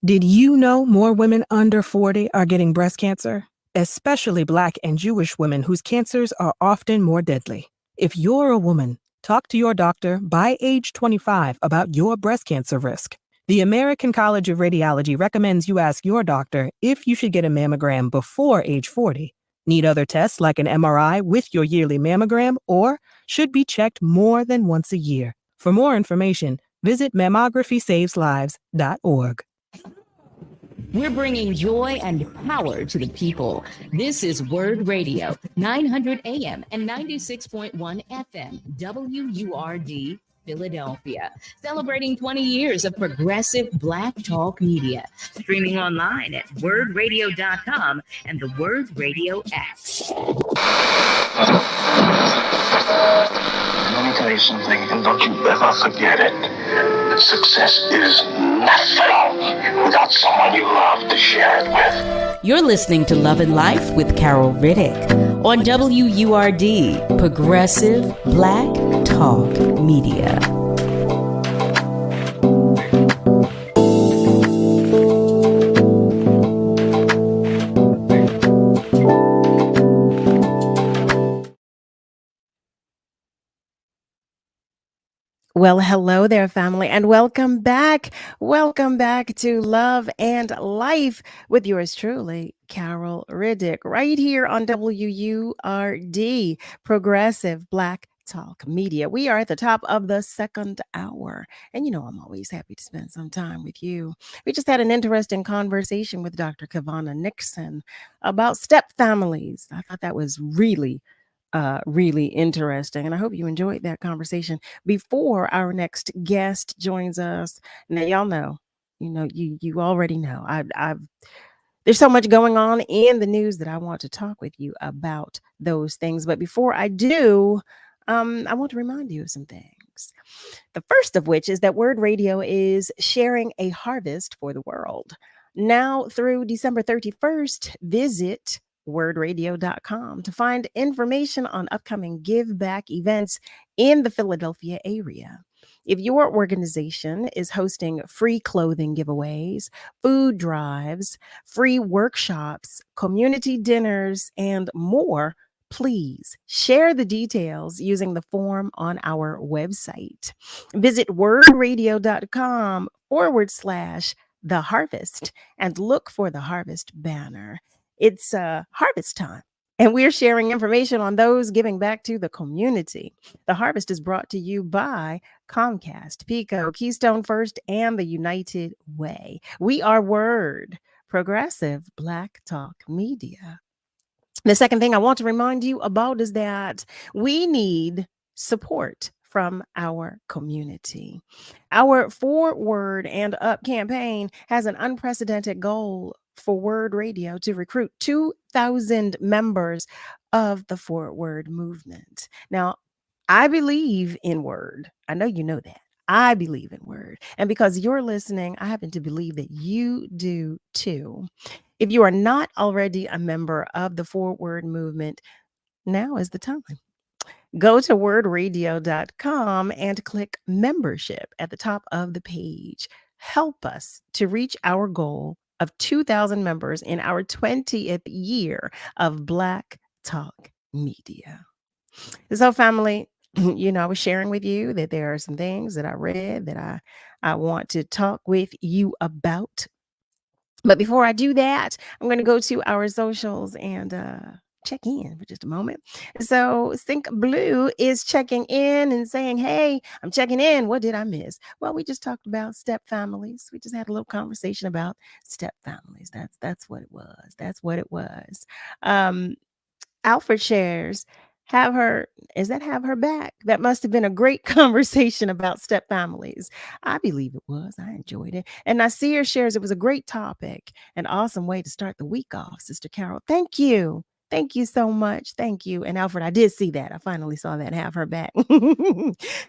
Did you know more women under 40 are getting breast cancer? Especially Black and Jewish women whose cancers are often more deadly. If you're a woman, talk to your doctor by age 25 about your breast cancer risk. The American College of Radiology recommends you ask your doctor if you should get a mammogram before age 40. Need other tests like an MRI with your yearly mammogram, or should be checked more than once a year. For more information, visit mammographysavesllives.org. We're bringing joy and power to the people. This is WURD Radio, 900 AM and 96.1 FM, WURD, Philadelphia, celebrating 20 years of progressive Black talk media. Streaming online at wordradio.com and the Word Radio app. Let me tell you something, and don't you ever forget it. Success is nothing without someone you love to share it with. You're listening to Love and Life with Carol Riddick on WURD, Progressive Black Talk Media. Well, hello there, family, and welcome back. Welcome back to Love and Life with yours truly, Carol Riddick, right here on WURD, Progressive Black Talk Media. We are at the top of the second hour, and you know I'm always happy to spend some time with you. We just had an interesting conversation with Dr. Kevana Nixon about step families. I thought that was really interesting. And I hope you enjoyed that conversation. Before our next guest joins us, now y'all know, you already know. I've there's so much going on in the news that I want to talk with you about those things. But before I do, I want to remind you of some things. The first of which is that Word Radio is sharing a harvest for the world. Now through December 31st, visit wordradio.com to find information on upcoming give back events in the Philadelphia area. If your organization is hosting free clothing giveaways, food drives, free workshops, community dinners, and more, please share the details using the form on our website. Visit wordradio.com/the harvest and look for the harvest banner. It's harvest time, and we're sharing information on those giving back to the community. The harvest is brought to you by Comcast, Pico, Keystone First, and the United Way. We are Word, Progressive Black Talk Media. The second thing I want to remind you about is that we need support from our community. Our Forward and Up campaign has an unprecedented goal for Word Radio to recruit 2,000 members of the Forward movement. Now, I believe in Word. I know you know that. I believe in Word. And because you're listening, I happen to believe that you do too. If you are not already a member of the Forward movement, now is the time. Go to wordradio.com and click membership at the top of the page. Help us to reach our goal of 2,000 members in our 20th year of Black Talk Media. So, family, I was sharing with you that there are some things that I read that I want to talk with you about. But before I do that, I'm going to go to our socials and check in for just a moment. So Think Blue is checking in and saying, hey, I'm checking in. What did I miss? Well, we just talked about step families. We just had a little conversation about step families. That's what it was. That's what it was. Alfred shares, have her back. That must have been a great conversation about step families. I believe it was. I enjoyed it. And Nasir shares, it was a great topic, an awesome way to start the week off, Sister Carol. Thank you. Thank you so much. Thank you. And Alfred, I did see that. I finally saw that, have her back.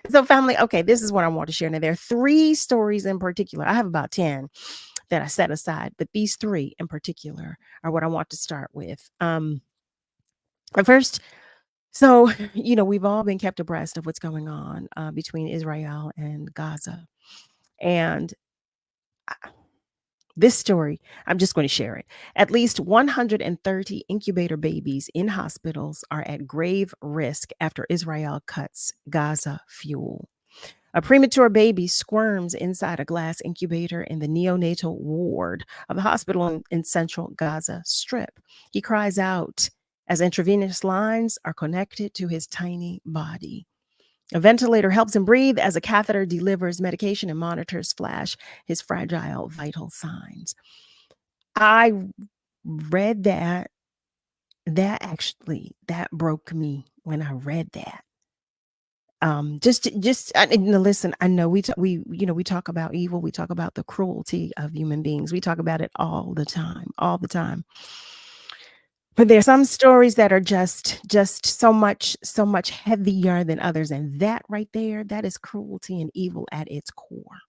So family, okay, this is what I want to share. Now, there are 3 stories in particular. I have about 10 that I set aside, but these 3 in particular are what I want to start with. First, so, we've all been kept abreast of what's going on between Israel and Gaza. And this story, I'm just going to share it. At least 130 incubator babies in hospitals are at grave risk after Israel cuts Gaza fuel. A premature baby squirms inside a glass incubator in the neonatal ward of the hospital in central Gaza Strip. He cries out as intravenous lines are connected to his tiny body. A ventilator helps him breathe as a catheter delivers medication and monitors flash his fragile vital signs. I read that. That broke me when I read that. Listen, I know we talk about evil, we talk about the cruelty of human beings, we talk about it all the time. But there's some stories that are just so much heavier than others, and that right there, that is cruelty and evil at its core.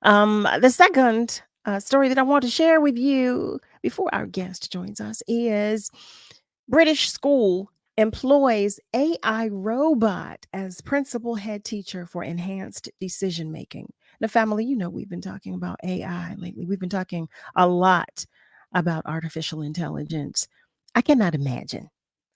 The second story that I want to share with you before our guest joins us is British school employs AI robot as principal head teacher for enhanced decision making. Now, family, we've been talking about AI lately. We've been talking a lot about artificial intelligence. I cannot imagine.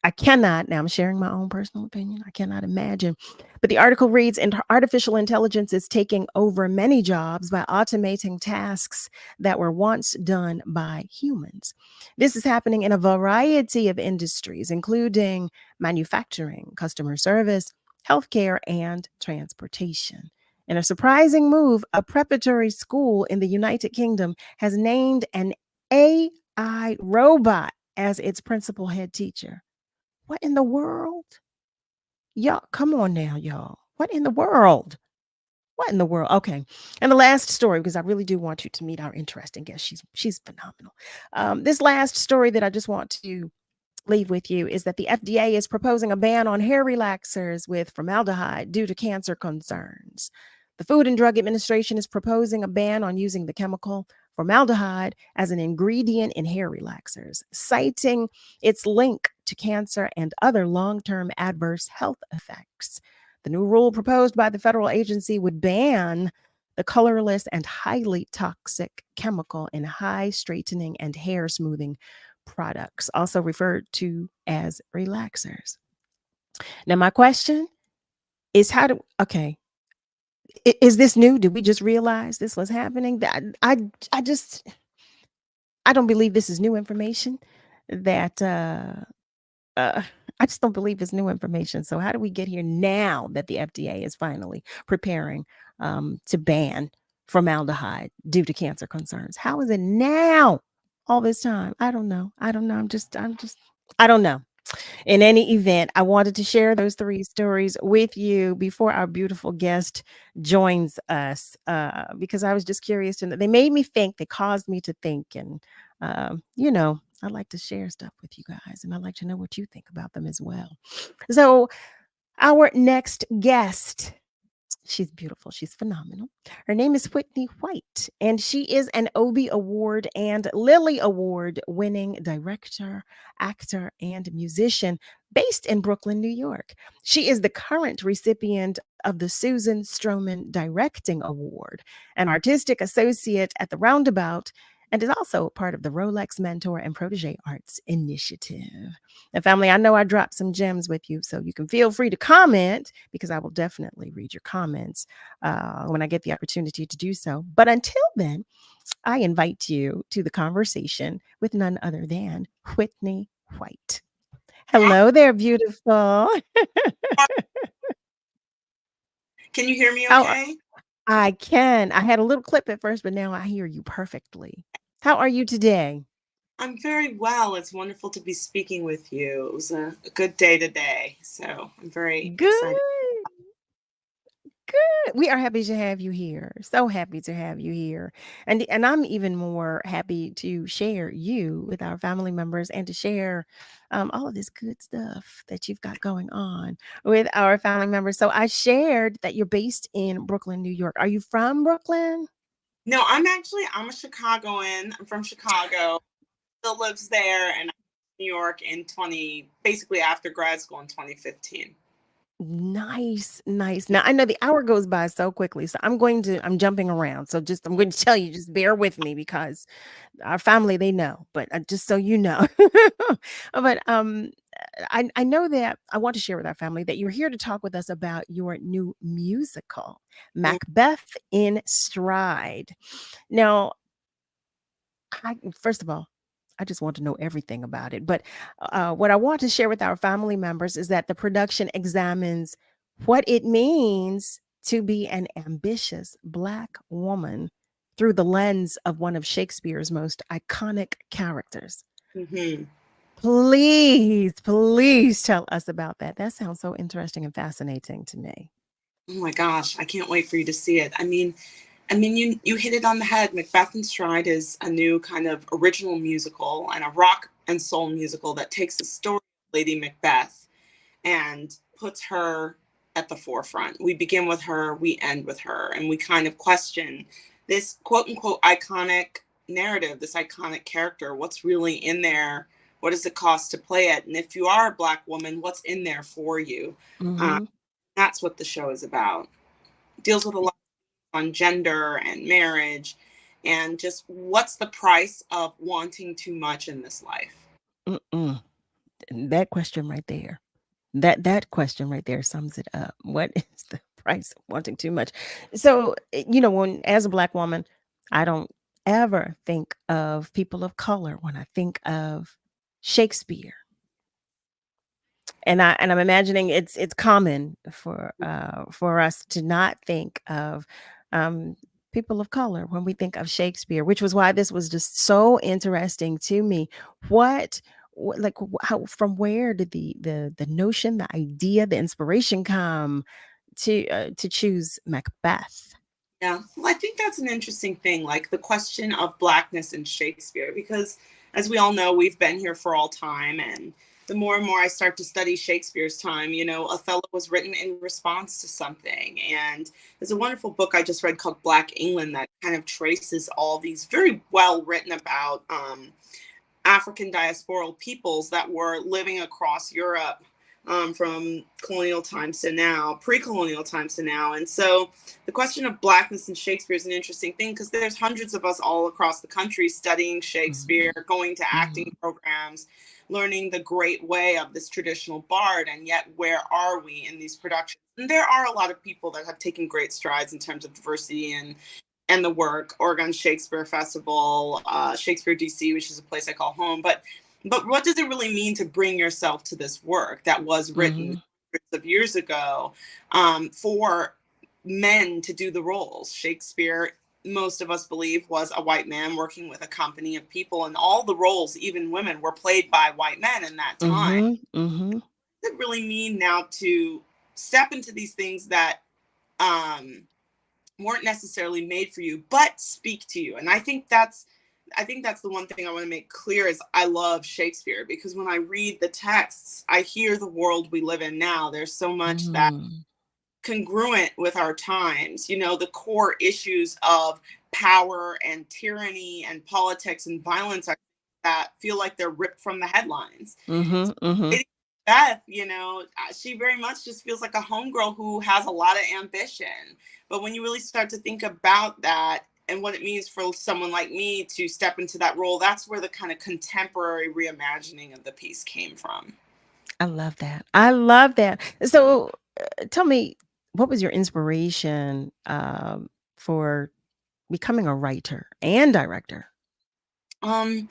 Now I'm sharing my own personal opinion. I cannot imagine. But the article reads, artificial intelligence is taking over many jobs by automating tasks that were once done by humans. This is happening in a variety of industries, including manufacturing, customer service, healthcare, and transportation. In a surprising move, a preparatory school in the United Kingdom has named an AI robot as its principal head teacher. What in the world? Y'all, come on now, y'all. What in the world? What in the world? Okay. And the last story, because I really do want you to meet our interesting guest. She's phenomenal. This last story that I just want to leave with you is that the FDA is proposing a ban on hair relaxers with formaldehyde due to cancer concerns. The Food and Drug Administration is proposing a ban on using the chemical formaldehyde as an ingredient in hair relaxers, citing its link to cancer and other long-term adverse health effects. The new rule proposed by the federal agency would ban the colorless and highly toxic chemical in high straightening and hair smoothing products, also referred to as relaxers. Now, my question is is this new? Did we just realize this was happening? I don't believe this is new information. I just don't believe it's new information. So how do we get here now that the FDA is finally preparing to ban formaldehyde due to cancer concerns? How is it now? All this time? I don't know. I don't know. In any event, I wanted to share those three stories with you before our beautiful guest joins us, because I was just curious to know. They made me think. They caused me to think, and I like to share stuff with you guys, and I like to know what you think about them as well. So, our next guest. She's beautiful. She's phenomenal. Her name is Whitney White, and she is an Obie Award and Lily Award winning director, actor, and musician based in Brooklyn, New York. She is the current recipient of the Susan Stroman Directing Award, an artistic associate at the Roundabout, and is also part of the Rolex Mentor and Protege Arts Initiative. Now, family, I know I dropped some gems with you, so you can feel free to comment, because I will definitely read your comments when I get the opportunity to do so. But until then, I invite you to the conversation with none other than Whitney White. Hello there, beautiful. Can you hear me How- okay? I can. I had a little clip at first, but now I hear you perfectly. How are you today? I'm very well. It's wonderful to be speaking with you. It was a good day today, so I'm very excited. Good. We are happy to have you here. So happy to have you here. And I'm even more happy to share you with our family members and to share all of this good stuff that you've got going on with our family members. So I shared that you're based in Brooklyn, New York. Are you from Brooklyn? No, I'm a Chicagoan. I'm from Chicago. Still lives there, and I'm in New York basically after grad school in 2015. Nice. Now I know the hour goes by so quickly, so I'm jumping around. So I'm going to tell you, just bear with me, because our family, they know, but just so you know. But I know that I want to share with our family that you're here to talk with us about your new musical, Macbeth in Stride. Now, first of all, I just want to know everything about it. But what I want to share with our family members is that the production examines what it means to be an ambitious Black woman through the lens of one of Shakespeare's most iconic characters. Mm-hmm. Please tell us about that. That sounds so interesting and fascinating to me. Oh my gosh, I can't wait for you to see it. I mean, you hit it on the head. Macbeth in Stride is a new kind of original musical and a rock and soul musical that takes the story of Lady Macbeth and puts her at the forefront. We begin with her, we end with her, and we kind of question this quote unquote iconic narrative, this iconic character. What's really in there? What does it cost to play it? And if you are a Black woman, what's in there for you? Mhm. That's what the show is about. It deals with a lot on gender and marriage and just what's the price of wanting too much in this life. Mm-mm. That question right there. That question right there sums it up. What is the price of wanting too much? So, when as a Black woman, I don't ever think of people of color when I think of Shakespeare. And I'm imagining it's common for us to not think of people of color when we think of Shakespeare, which was why this was just so interesting to me. How, from where did the notion, the idea, the inspiration come to choose Macbeth? Yeah, well, I think that's an interesting thing, like the question of Blackness in Shakespeare, because as we all know, we've been here for all time. And the more and more I start to study Shakespeare's time, Othello was written in response to something. And there's a wonderful book I just read called Black England that kind of traces all these very well written about African diasporal peoples that were living across Europe from colonial times to now, pre-colonial times to now. And so the question of Blackness in Shakespeare is an interesting thing because there's hundreds of us all across the country studying Shakespeare, going to acting programs, learning the great way of this traditional bard. And yet, where are we in these productions? And there are a lot of people that have taken great strides in terms of diversity and the work. Oregon Shakespeare Festival, Shakespeare DC, which is a place I call home. But what does it really mean to bring yourself to this work that was written hundreds of years ago for men to do the roles? Shakespeare, most of us believe, was a white man working with a company of people, and all the roles, even women, were played by white men in that time. Mm-hmm. What does it really mean now to step into these things that weren't necessarily made for you, but speak to you? And I think that's the one thing I want to make clear is I love Shakespeare because when I read the texts, I hear the world we live in now. There's so much that congruent with our times, the core issues of power and tyranny and politics and violence that feel like they're ripped from the headlines. Beth, she very much just feels like a homegirl who has a lot of ambition. But when you really start to think about that and what it means for someone like me to step into that role, that's where the kind of contemporary reimagining of the piece came from. I love that. So tell me, what was your inspiration for becoming a writer and director? Oh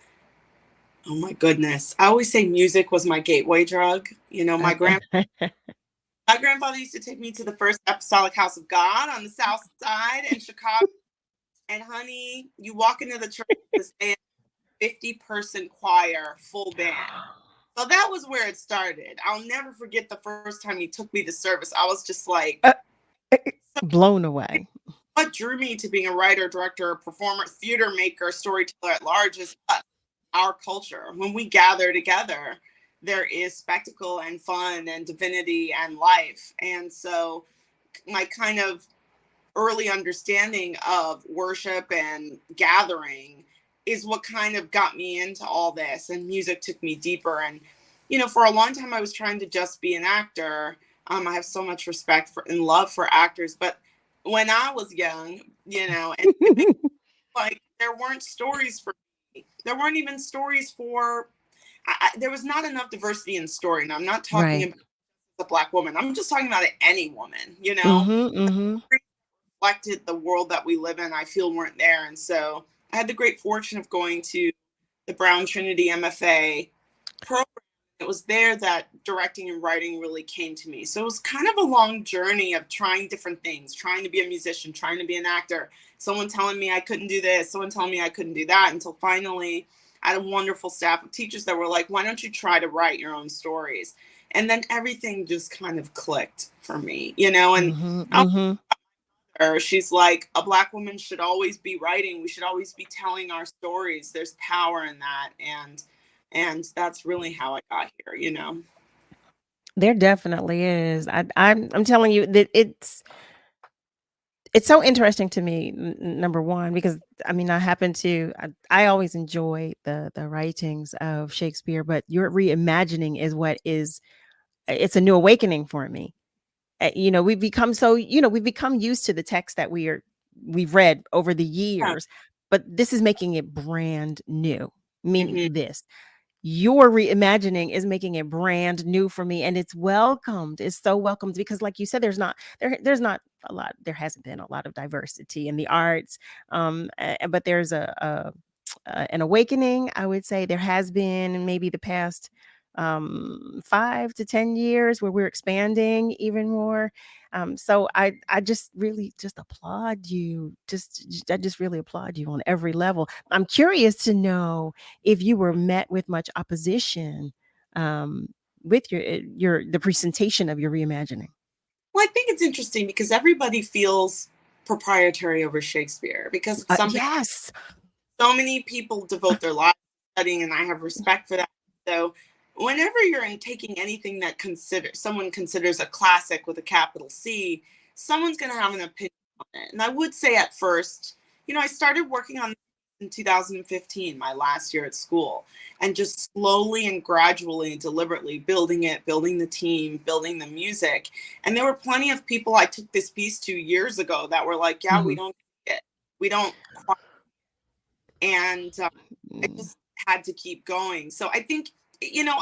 my goodness. I always say music was my gateway drug. My grandfather used to take me to the First Apostolic House of God on the South Side in Chicago. And honey, you walk into the church this day, 50-person choir, full band. So that was where it started. I'll never forget the first time he took me to service. I was just like blown away. What drew me to being a writer, director, performer, theater maker, storyteller at large is our culture. When we gather together, there is spectacle and fun and divinity and life. And so my kind of early understanding of worship and gathering is what kind of got me into all this, and music took me deeper. And for a long time I was trying to just be an actor. I have so much respect for and love for actors, but when I was young, and like there weren't stories for me. There weren't even stories for there was not enough diversity in story. And I'm not talking about a Black woman. I'm just talking about any woman, reflected the world that we live in, I feel weren't there. And so I had the great fortune of going to the Brown Trinity MFA program. It was there that directing and writing really came to me. So it was kind of a long journey of trying different things, trying to be a musician, trying to be an actor, someone telling me I couldn't do this, someone telling me I couldn't do that, until finally I had a wonderful staff of teachers that were like, why don't you try to write your own stories? And then everything just kind of clicked for me, you know, and she's like, a Black woman should always be writing. We should always be telling our stories. There's power in that. And that's really how I got here, you know. There definitely is. I'm telling you that it's so interesting to me, number one, because I mean, I always enjoy the writings of Shakespeare, but your reimagining is it's a new awakening for me. You know, we've become used to the text that we've read over the years, but this is making it brand new, meaning this. Your reimagining is making it brand new for me, and it's welcomed. It's so welcomed because, like you said, there's not a lot. There hasn't been a lot of diversity in the arts, but there's an awakening. I would say there has been in maybe the past 5 to 10 years where we're expanding even more. So I just really just applaud you. I just really applaud you on every level. I'm curious to know if you were met with much opposition with the presentation of your reimagining. Well, I think it's interesting because everybody feels proprietary over Shakespeare because it's something yes, so many people devote their lives to studying, and I have respect for that. So whenever you're taking anything that someone considers a classic with a capital C, someone's going to have an opinion on it. And I would say at first, you know, I started working on in 2015, my last year at school, and just slowly and gradually and deliberately building the team, building the music. And there were plenty of people I took this piece to years ago that were like, yeah, we don't get it. We don't quite. And I just had to keep going. So I think, you know,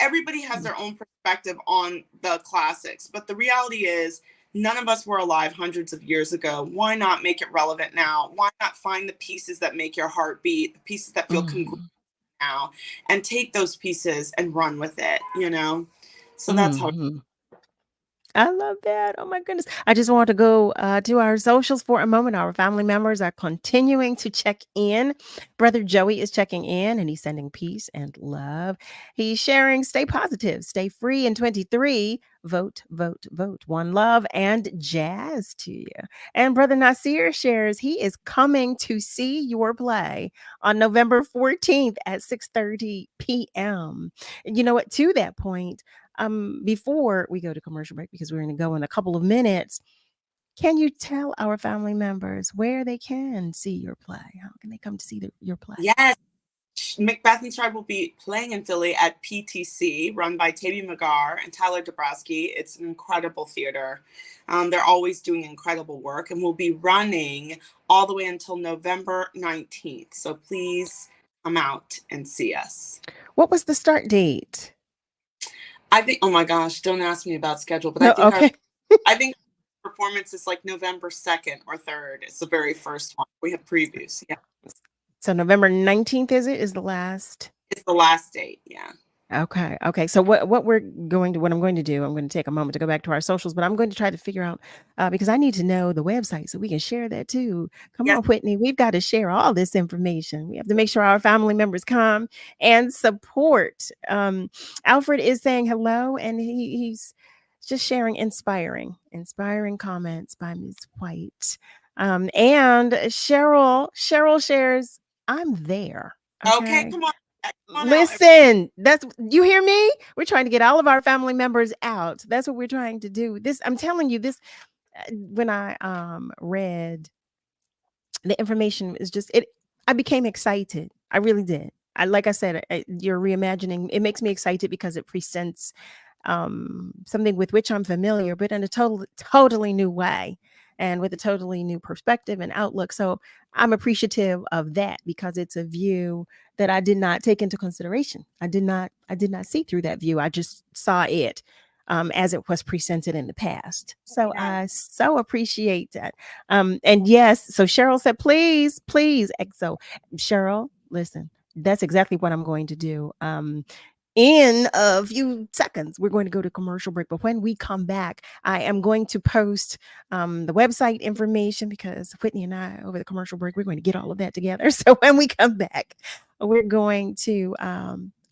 everybody has their own perspective on the classics, but the reality is none of us were alive hundreds of years ago. Why not make it relevant now? Why not find the pieces that make your heart beat, the pieces that feel congruent now, and take those pieces and run with it, you know? So that's how. I love that. Oh my goodness. I just want to go to our socials for a moment. Our family members are continuing to check in. Brother Joey is checking in and he's sending peace and love. He's sharing, stay positive, stay free in 23. Vote, vote, vote. One love and jazz to you. And Brother Nasir shares he is coming to see your play on November 14th at 6:30 p.m. You know what? To that point, before we go to commercial break, because we're going to go in a couple of minutes, can you tell our family members where they can see your play? How can they come to see your play? Yes. Macbeth and Stride will be playing in Philly at PTC, run by Taby McGar and Tyler Dabrowski. It's an incredible theater. They're always doing incredible work, and we'll be running all the way until November 19th. So please come out and see us. What was the start date? I think, oh my gosh, don't ask me about schedule, but I think performance is like November 2nd or 3rd. It's the very first one. We have previews. Yeah. So November 19th is the last? It's the last date. Yeah. Okay. So what I'm going to do, I'm going to take a moment to go back to our socials, but I'm going to try to figure out because I need to know the website so we can share that too. Come on, Whitney, we've got to share all this information. We have to make sure our family members come and support. Alfred is saying hello, and he's just sharing inspiring comments by Ms. White. And Cheryl shares, I'm there. Okay, come on. Listen, that's, you hear me? We're trying to get all of our family members out. That's what we're trying to do. This, I'm telling you, this, when I read the information, is just I became excited. I really did. Like I said, your reimagining, it makes me excited because it presents something with which I'm familiar, but in a totally new way, and with a totally new perspective and outlook. So I'm appreciative of that because it's a view that I did not take into consideration. I did not see through that view. I just saw it as it was presented in the past. So I so appreciate that. And yes, so Cheryl said, please. So Cheryl, listen, that's exactly what I'm going to do. In a few seconds, we're going to go to commercial break. But when we come back, I am going to post the website information because Whitney and I, over the commercial break, we're going to get all of that together. So when we come back, we're going to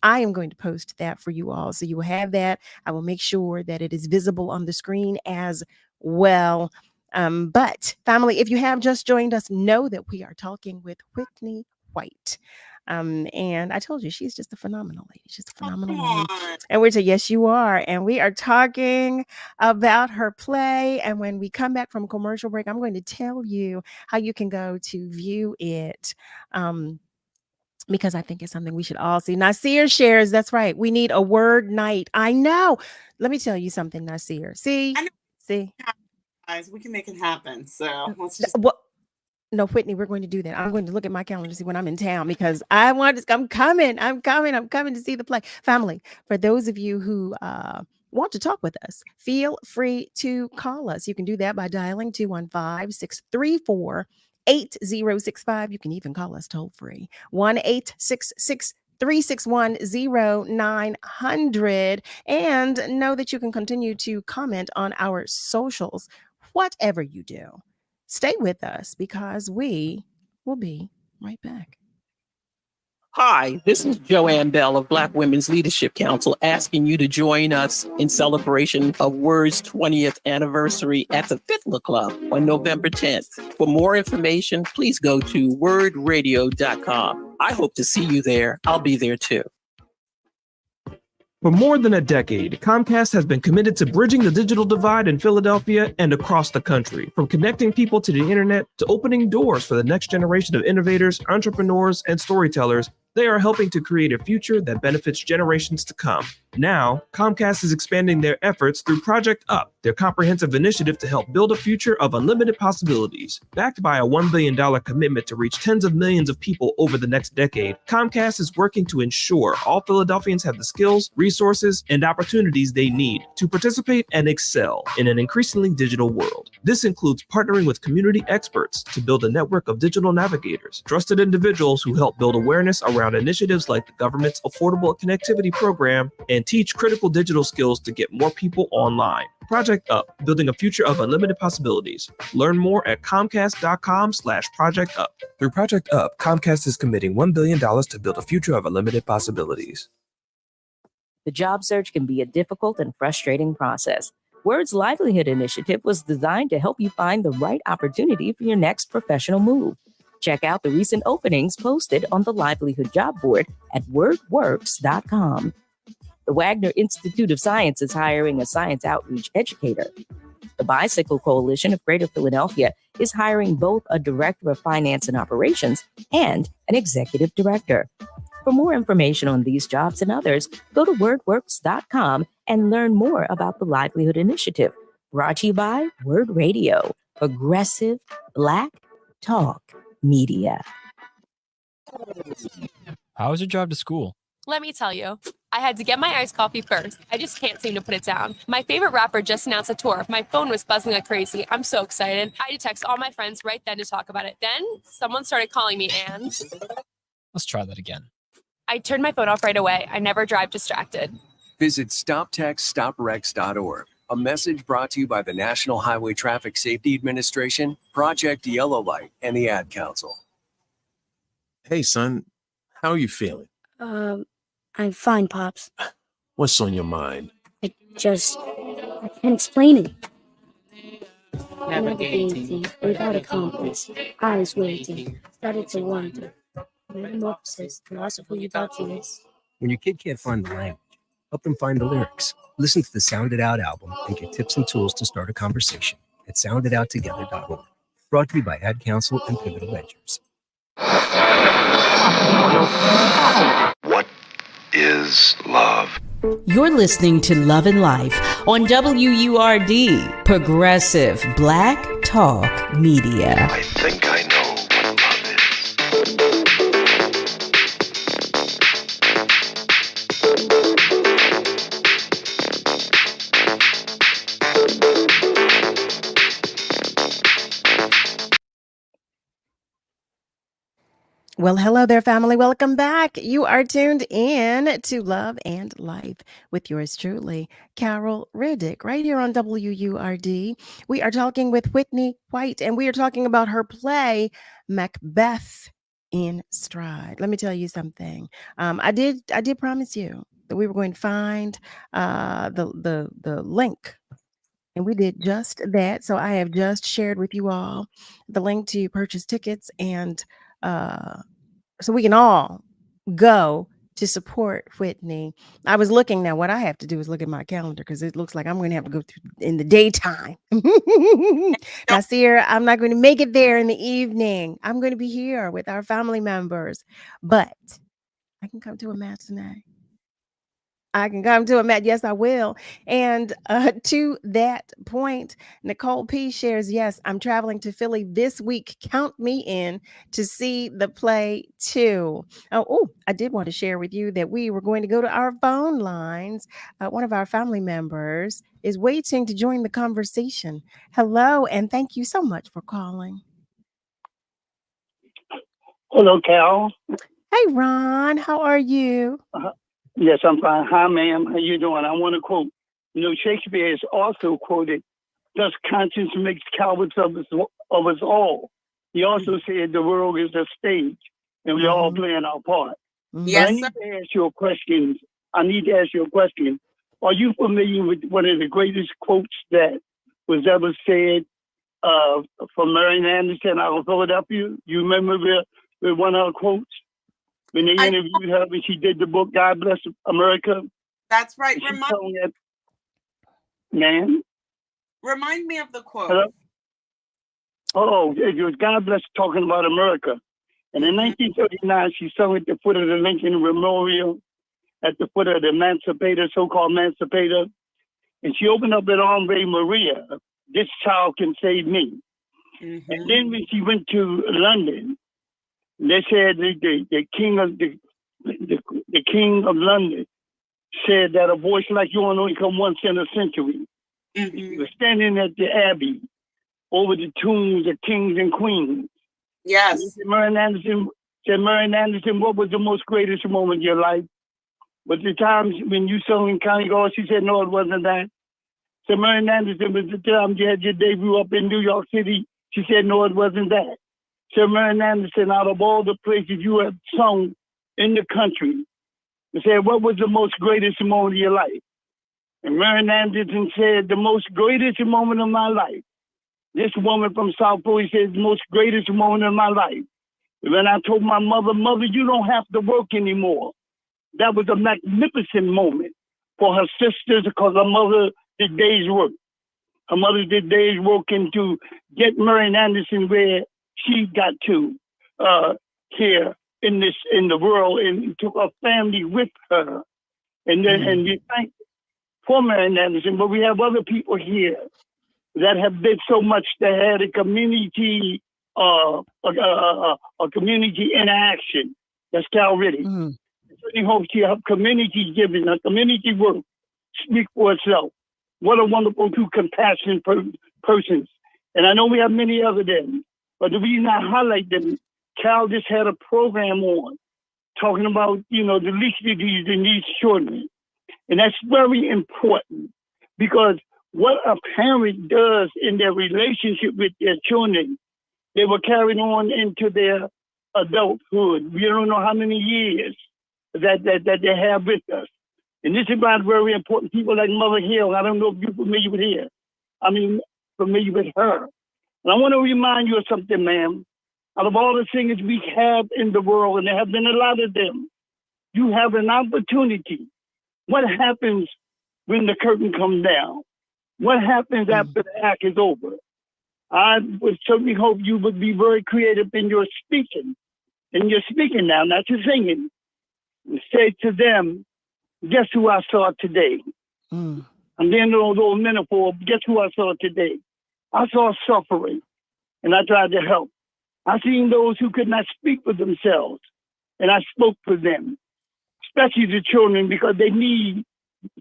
I am going to post that for you all, so you will have that. I will make sure that it is visible on the screen as well. But family, if you have just joined us, know that we are talking with Whitney White. And I told you, she's just a phenomenal lady. She's a phenomenal woman. And we're saying, yes, you are. And we are talking about her play. And when we come back from commercial break, I'm going to tell you how you can go to view it. Because I think it's something we should all see. Nasir shares, that's right. We need a word night. I know. Let me tell you something, Nasir. See? Guys, we can make it happen. So let's just. No, Whitney, we're going to do that. I'm going to look at my calendar to see when I'm in town because I'm coming to see the play. Family, for those of you who want to talk with us, feel free to call us. You can do that by dialing 215-634-8065. You can even call us toll free, 1-866-361-0900. And know that you can continue to comment on our socials, whatever you do. Stay with us because we will be right back. Hi, this is Joanne Bell of Black Women's Leadership Council asking you to join us in celebration of WURD's 20th anniversary at the Fitla Club on November 10th. For more information, please go to wordradio.com. I hope to see you there. I'll be there too. For more than a decade, Comcast has been committed to bridging the digital divide in Philadelphia and across the country. From connecting people to the internet to opening doors for the next generation of innovators, entrepreneurs, and storytellers, they are helping to create a future that benefits generations to come. Now, Comcast is expanding their efforts through Project Up, their comprehensive initiative to help build a future of unlimited possibilities. Backed by a $1 billion commitment to reach tens of millions of people over the next decade, Comcast is working to ensure all Philadelphians have the skills, resources, and opportunities they need to participate and excel in an increasingly digital world. This includes partnering with community experts to build a network of digital navigators, trusted individuals who help build awareness around initiatives like the government's Affordable Connectivity Program and teach critical digital skills to get more people online. Project Up, building a future of unlimited possibilities. Learn more at comcast.com/Project Up. Through Project Up, Comcast is committing $1 billion to build a future of unlimited possibilities. The job search can be a difficult and frustrating process. WURD's Livelihood Initiative was designed to help you find the right opportunity for your next professional move. Check out the recent openings posted on the Livelihood job board at wordworks.com. The Wagner Institute of Science is hiring a science outreach educator. The Bicycle Coalition of Greater Philadelphia is hiring both a director of finance and operations and an executive director. For more information on these jobs and others, go to wordworks.com and learn more about the Livelihood Initiative, brought to you by WURD Radio, progressive Black talk media. How was your drive to school? Let me tell you, I had to get my iced coffee first. I just can't seem to put it down. My favorite rapper just announced a tour. My phone was buzzing like crazy. I'm so excited. I had to text all my friends right then to talk about it. Then someone started calling me and... Let's try that again. I turned my phone off right away. I never drive distracted. Visit StopTextStopWrecks.org. A message brought to you by the National Highway Traffic Safety Administration, Project Yellow Light, and the Ad Council. Hey, son, how are you feeling? I'm fine, Pops. What's on your mind? I can't explain it. Navigating without a compass, eyes waiting, started to wonder. Metamorphosis, philosophy without yours. When your kid can't find the language, help them find the lyrics. Listen to the Sound It Out album and get tips and tools to start a conversation at sounditout.together.org. Brought to you by Ad Council and Pivotal Ventures. What is love? You're listening to Love and Life on WURD, progressive Black talk media. I think I know what love is. Well, hello there, family. Welcome back. You are tuned in to Love and Life with yours truly, Carol Riddick, right here on WURD. We are talking with Whitney White, and we are talking about her play, Macbeth. in stride. Let me tell you something. I did promise you that we were going to find the link, and we did just that. So I have just shared with you all the link to purchase tickets, and so we can all go to support Whitney. I was looking now. What I have to do is look at my calendar because it looks like I'm going to have to go through in the daytime. Now, Sierra, I'm not going to make it there in the evening. I'm going to be here with our family members, but I can come to a matinee. I can come to a mat. Yes, I will. And to that point, Nicole P shares, yes, I'm traveling to Philly this week. Count me in to see the play too. I did want to share with you that we were going to go to our phone lines. One of our family members is waiting to join the conversation. Hello, and thank you so much for calling. Hello, Cal. Hey, Ron, how are you? Yes, I'm fine. Hi, ma'am. How you doing? I want to quote, Shakespeare is also quoted, thus conscience makes cowards of us all. He also said the world is a stage and we're all playing our part. Yes, I need to ask you a question. Are you familiar with one of the greatest quotes that was ever said from Marian Anderson out of Philadelphia? You remember with one of her quotes? When they interviewed her when she did the book, God Bless America. That's right. Remind me of the quote. Hello? Oh, it was God Bless talking about America. And in 1939, she sung at the foot of the Lincoln Memorial, at the foot of the Emancipator, so-called Emancipator. And she opened up at Ave Maria, this child can save me. And then when she went to London, they said the king of London said that a voice like yours only come once in a century. He was standing at the Abbey over the tombs of kings and queens. Yes. Marian Anderson, what was the most greatest moment of your life? Was the times when you sung in County Guard? She said, no, it wasn't that. So Marian Anderson, was the time you had your debut up in New York City? She said, no, it wasn't that. So Marian Anderson, out of all the places you have sung in the country, they said, what was the most greatest moment of your life? And Marian Anderson said, the most greatest moment of my life. This woman from South Philly said, the most greatest moment of my life. When I told my mother, you don't have to work anymore. That was a magnificent moment for her sisters because her mother did days work. Her mother did days working to get Marian Anderson where she got to here in the world, and took her family with her. And then and we thank for Marian Anderson, but we have other people here that have did so much to have a community a community interaction. That's Cal Riddick. I certainly hope she have community giving, a community work speak for itself. What a wonderful two compassionate persons. And I know we have many other them, but the reason I highlight them, Cal just had a program on talking about, the least of these and these children. And that's very important because what a parent does in their relationship with their children, they were carried on into their adulthood. We don't know how many years that they have with us. And this is about very important. People like Mother Hill, I don't know if you're familiar with her. Familiar with her. And I want to remind you of something, ma'am. Out of all the things we have in the world, and there have been a lot of them, you have an opportunity. What happens when the curtain comes down? What happens after the act is over? I would certainly hope you would be very creative in your speaking. And you're speaking now, not your singing. And say to them, guess who I saw today? I'm being a little metaphor. Guess who I saw today? I saw suffering, and I tried to help. I seen those who could not speak for themselves, and I spoke for them, especially the children, because they need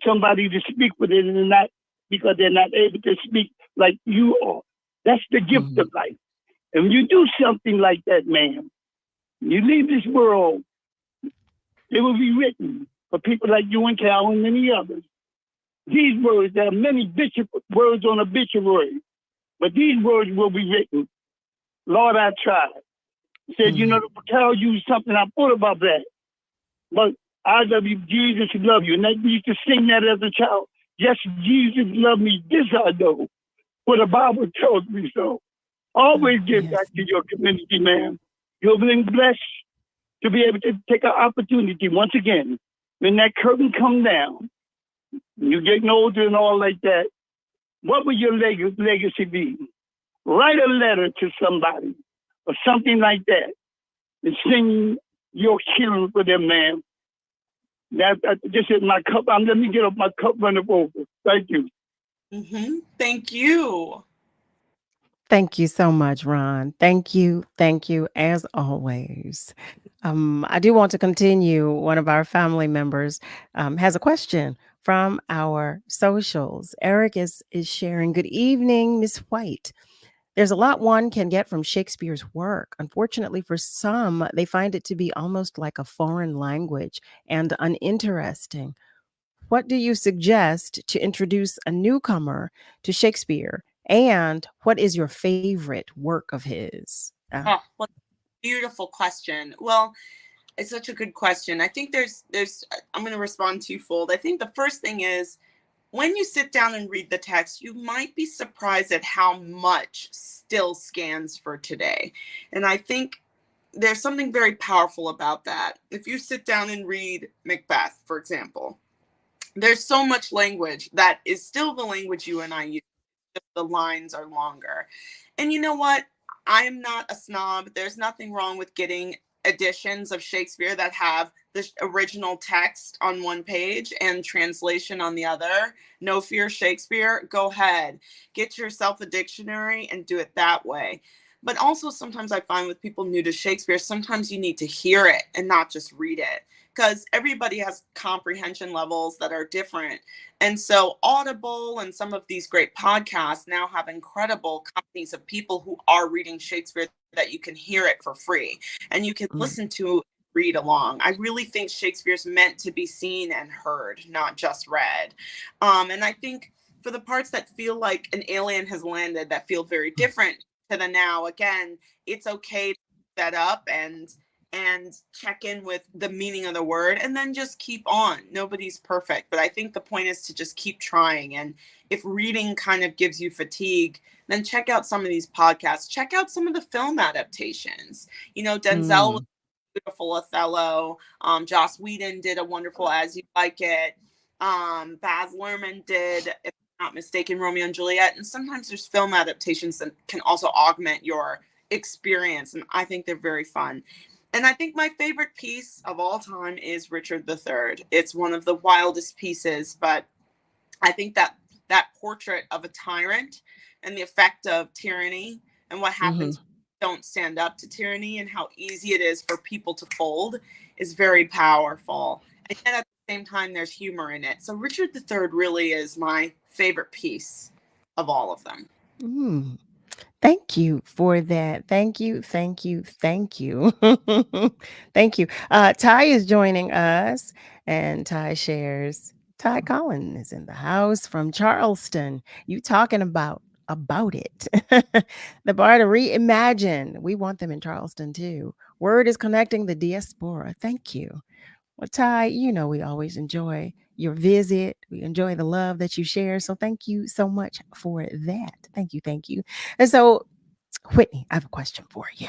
somebody to speak for them, and not because they're not able to speak like you are. That's the gift of life. And when you do something like that, man, you leave this world, it will be written for people like you and Cal and many others. These words, there are many words on obituary, but these words will be written. Lord, I tried. Said, you know, the cow used something. I thought about that. But I love you, Jesus love you. And I used to sing that as a child. Yes, Jesus loved me. This I know. For the Bible tells me so. Always give back to your community, man. You've been blessed to be able to take an opportunity once again. When that curtain come down, you're getting older and all like that, what will your legacy be? Write a letter to somebody or something like that and sing your hymn for them, man. This is my cup. Let me get up my cup running over. Thank you. Thank you. Thank you so much, Ron. Thank you. Thank you, as always. I do want to continue. One of our family members has a question from our socials. Eric is sharing, good evening, Miss White. There's a lot one can get from Shakespeare's work. Unfortunately, for some, they find it to be almost like a foreign language and uninteresting. What do you suggest to introduce a newcomer to Shakespeare? And what is your favorite work of his? Oh, what a beautiful question. Well, it's such a good question. I think there's I'm going to respond twofold. I think the first thing is, when you sit down and read the text, you might be surprised at how much still scans for today. And I think there's something very powerful about that. If you sit down and read Macbeth, for example, there's so much language that is still the language you and I use. Just the lines are longer. And you know what? I am not a snob. There's nothing wrong with getting editions of Shakespeare that have the original text on one page and translation on the other. No fear, Shakespeare. Go ahead. Get yourself a dictionary and do it that way. But also sometimes I find with people new to Shakespeare, sometimes you need to hear it and not just read it, because everybody has comprehension levels that are different. And so Audible and some of these great podcasts now have incredible companies of people who are reading Shakespeare that you can hear it for free and you can listen to, read along. I really think Shakespeare's meant to be seen and heard, not just read. And I think for the parts that feel like an alien has landed, that feel very different to the now, again, it's okay to set up and check in with the meaning of the word and then just keep on. Nobody's perfect, but I think the point is to just keep trying. And if reading kind of gives you fatigue, then check out some of these podcasts. Check out some of the film adaptations. You know, Denzel was beautiful Othello. Joss Whedon did a wonderful As You Like It. Baz Luhrmann did, if I'm not mistaken, Romeo and Juliet. And sometimes there's film adaptations that can also augment your experience. And I think they're very fun. And I think my favorite piece of all time is Richard III. It's one of the wildest pieces, but I think that portrait of a tyrant and the effect of tyranny and what happens when you don't stand up to tyranny and how easy it is for people to fold is very powerful. And yet at the same time, there's humor in it. So Richard III really is my favorite piece of all of them. Thank you for that. Thank you. Thank you. Thank you. Thank you. Ty is joining us, and Ty shares. Ty Collin is in the house from Charleston. You talking about it. The bar to reimagine. We want them in Charleston too. WURD is connecting the diaspora. Thank you. Well, Ty, you know we always enjoy your visit. We enjoy the love that you share. So thank you so much for that. Thank you. Thank you. And so, Whitney, I have a question for you.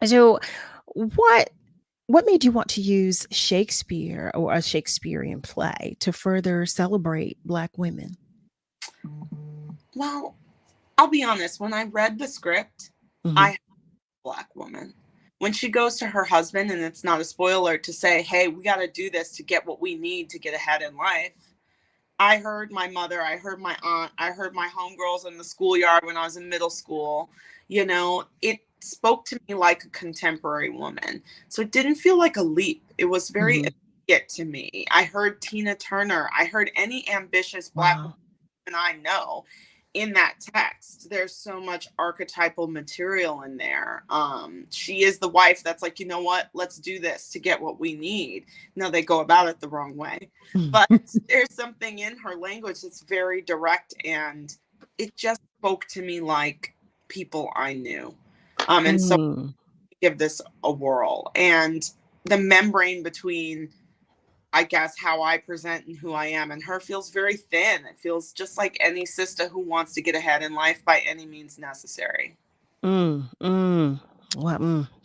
So what made you want to use Shakespeare or a Shakespearean play to further celebrate Black women? Well, I'll be honest. When I read the script, I Black woman. When she goes to her husband, and it's not a spoiler to say, hey, we got to do this to get what we need to get ahead in life. I heard my mother, I heard my aunt, I heard my homegirls in the schoolyard when I was in middle school. You know, it spoke to me like a contemporary woman. So it didn't feel like a leap. It was very immediate to me. I heard Tina Turner. I heard any ambitious Black woman I know in that text. There's so much archetypal material in there. She is the wife that's like, you know what, let's do this to get what we need. Now they go about it the wrong way, but there's something in her language that's very direct, and it just spoke to me like people I knew. And so give this a whirl. And the membrane between, I guess, how I present and who I am and her feels very thin. It feels just like any sister who wants to get ahead in life by any means necessary. Well,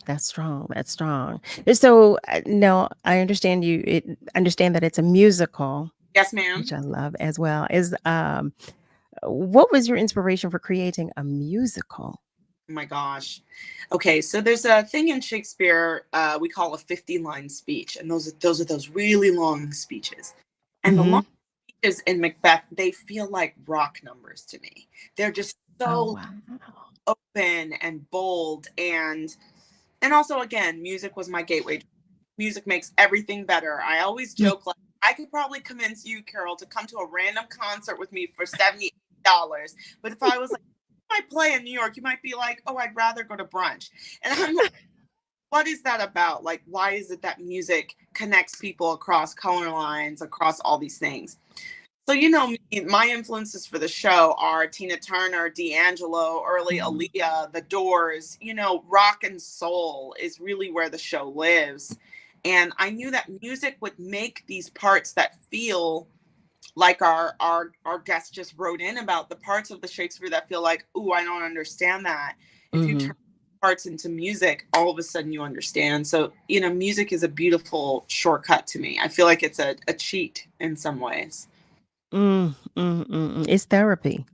that's strong. That's strong. So no, I understand understand that it's a musical, Yes, ma'am. which I love as well. What was your inspiration for creating a musical? Oh my gosh. Okay, so there's a thing in Shakespeare we call a 50-line speech, and those are those really long speeches. And the long speeches in Macbeth, they feel like rock numbers to me. They're just so open and bold, and also, again, music was my gateway. Music makes everything better. I always joke, like, I could probably convince you, Carol, to come to a random concert with me for $78. But if I was like, I play in New York, you might be like, oh, I'd rather go to brunch. And I'm like, what is that about? Like, why is it that music connects people across color lines, across all these things? So, you know, my influences for the show are Tina Turner, D'Angelo, early Aaliyah, The Doors. You know, rock and soul is really where the show lives. And I knew that music would make these parts that feel like our guest just wrote in about, the parts of the Shakespeare that feel like, ooh, I don't understand that. If you turn parts into music, all of a sudden you understand. So, you know, music is a beautiful shortcut to me. I feel like it's a cheat in some ways. It's therapy.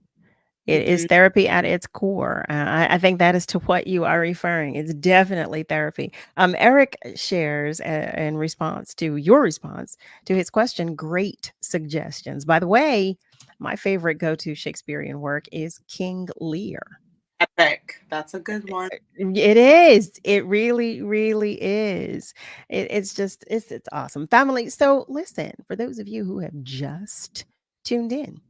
It is therapy at its core. I think that is to what you are referring. It's definitely therapy. Eric shares in response to your response to his question, great suggestions. By the way, my favorite go-to Shakespearean work is King Lear. Epic. That's a good one. It is. It really, really is. It's just, it's awesome. Family. So listen, for those of you who have just tuned in,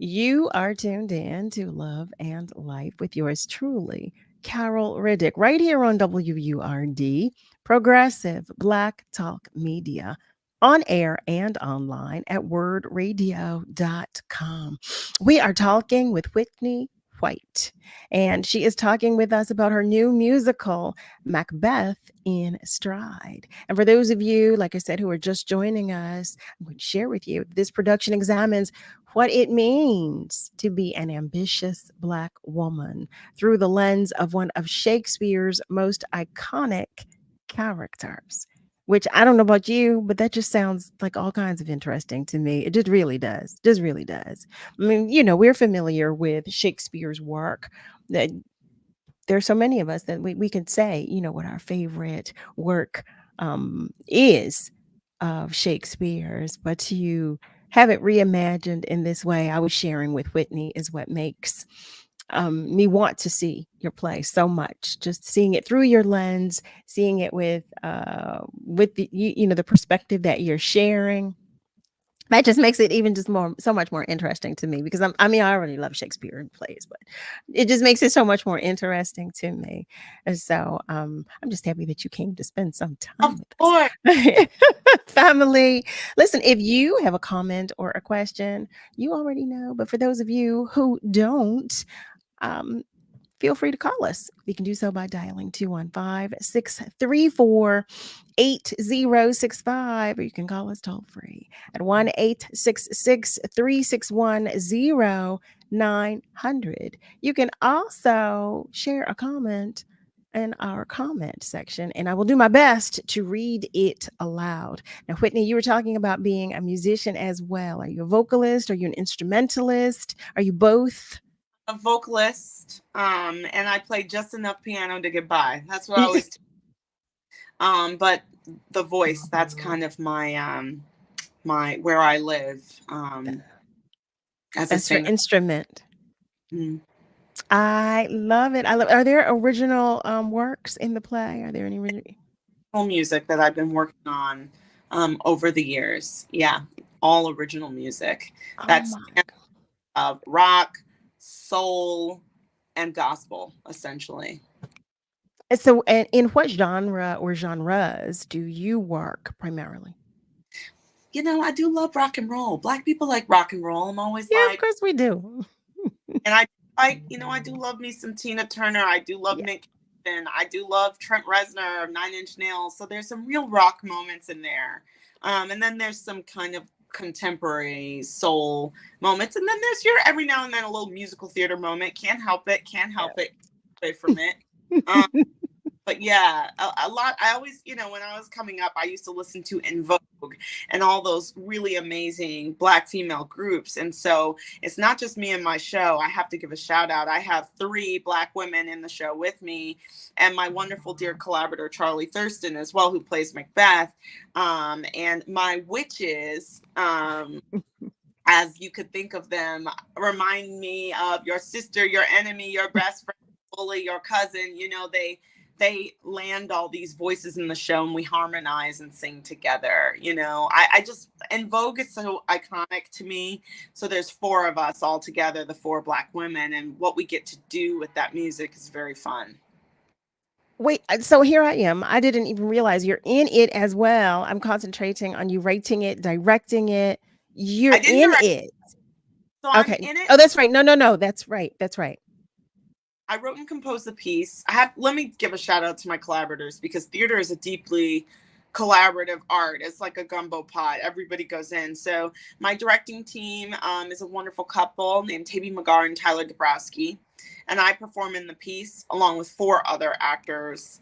you are tuned in to Love and Life with yours truly, Carol Riddick, right here on WURD, Progressive Black Talk Media, on air and online at wordradio.com. We are talking with Whitney White, and she is talking with us about her new musical, Macbeth in Stride. And for those of you, like I said, who are just joining us, I'm going to share with you this production examines what it means to be an ambitious Black woman through the lens of one of Shakespeare's most iconic characters, which I don't know about you, but that just sounds like all kinds of interesting to me. It just really does. Just really does. I mean, you know, we're familiar with Shakespeare's work. That there's so many of us that we could say, you know, what our favorite work is of Shakespeare's, but to have it reimagined in this way, I was sharing with Whitney, is what makes me want to see your play so much. Just seeing it through your lens, seeing it with the you know, the perspective that you're sharing. That just makes it even just so much more interesting to me, because I mean, I already love Shakespeare plays, but it just makes it so much more interesting to me. And so I'm just happy that you came to spend some time with us. Family, listen, if you have a comment or a question, you already know, but for those of you who don't, feel free to call us. You can do so by dialing 215-634-8065, or you can call us toll free at 1-866-361-0900. You can also share a comment in our comment section, and I will do my best to read it aloud. Now, Whitney, you were talking about being a musician as well. Are you a vocalist? Are you an instrumentalist? Are you both? A vocalist, and I play just enough piano to get by. That's what I always do. But the voice, that's kind of my my where I live. As a singer. Your instrument. I love it. Are there original works in the play? Are there any original music that I've been working on over the years? Yeah, all original music. That's rock, soul, and gospel, essentially. So, and in what genre or genres do you work primarily? You know, I do love rock and roll. Black people like rock and roll. I'm always like, of course we do. And I, you know, I do love me some Tina Turner. I do love Mick. and I do love Trent Reznor, Nine Inch Nails. So there's some real rock moments in there. And then there's some kind of contemporary soul moments. And then there's your every now and then a little musical theater moment. Can't help it. Away from it. But yeah, a lot. I always, when I was coming up, I used to listen to En Vogue and all those really amazing Black female groups. And so it's not just me and my show. I have to give a shout out. I have 3 Black women in the show with me, and my wonderful dear collaborator, Charlie Thurston, as well, who plays Macbeth. And my witches, as you could think of them, remind me of your sister, your enemy, your best friend, bully, your cousin. They land all these voices in the show, and we harmonize and sing together. I just, En Vogue is so iconic to me. So there's 4 of us all together, the 4 Black women, and what we get to do with that music is very fun. Wait, so here I am. I didn't even realize you're in it as well. I'm concentrating on you writing it, directing it. You're in it. So I'm Okay. in it. Oh, that's right. No. That's right. I wrote and composed the piece. Let me give a shout out to my collaborators, because theater is a deeply collaborative art. It's like a gumbo pot. Everybody goes in. So my directing team is a wonderful couple named Taby McGar and Tyler Dabrowski. And I perform in the piece along with 4 other actors,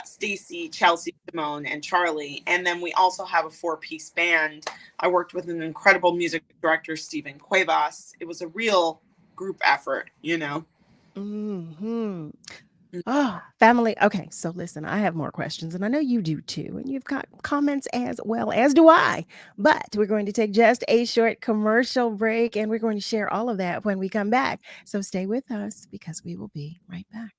Stacy, Chelsea, Simone, and Charlie. And then we also have a 4-piece band. I worked with an incredible music director, Stephen Cuevas. It was a real group effort, Mm-hmm. Oh, family. Okay, so listen, I have more questions, and I know you do too, and you've got comments as well, as do I. But we're going to take just a short commercial break, and we're going to share all of that when we come back. So stay with us, because we will be right back.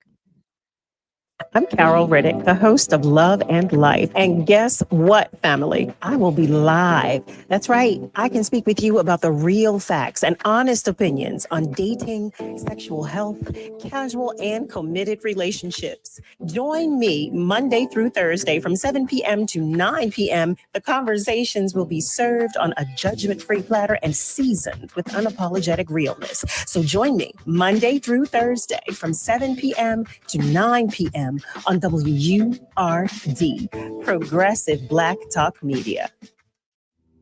I'm Carol Riddick, the host of Love and Life. And guess what, family? I will be live. That's right. I can speak with you about the real facts and honest opinions on dating, sexual health, casual and committed relationships. Join me Monday through Thursday from 7 p.m. to 9 p.m. The conversations will be served on a judgment-free platter and seasoned with unapologetic realness. So join me Monday through Thursday from 7 p.m. to 9 p.m. on WURD, Progressive Black Talk Media.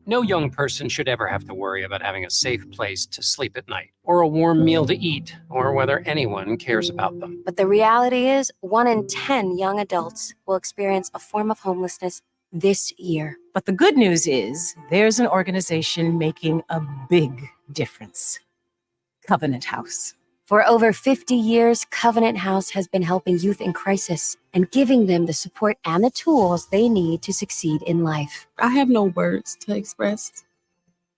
No young person should ever have to worry about having a safe place to sleep at night, or a warm meal to eat, or whether anyone cares about them. But the reality is, 1 in 10 young adults will experience a form of homelessness this year. But the good news is there's an organization making a big difference. Covenant House. For over 50 years, Covenant House has been helping youth in crisis and giving them the support and the tools they need to succeed in life. I have no words to express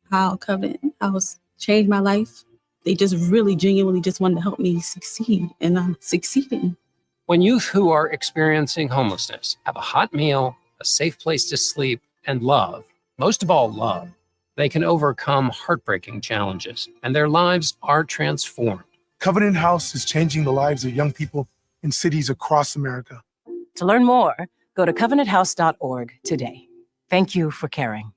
how Covenant House changed my life. They just really genuinely just wanted to help me succeed, and I'm succeeding. When youth who are experiencing homelessness have a hot meal, a safe place to sleep, and love, most of all love, they can overcome heartbreaking challenges, and their lives are transformed. Covenant House is changing the lives of young people in cities across America. To learn more, go to covenanthouse.org today. Thank you for caring.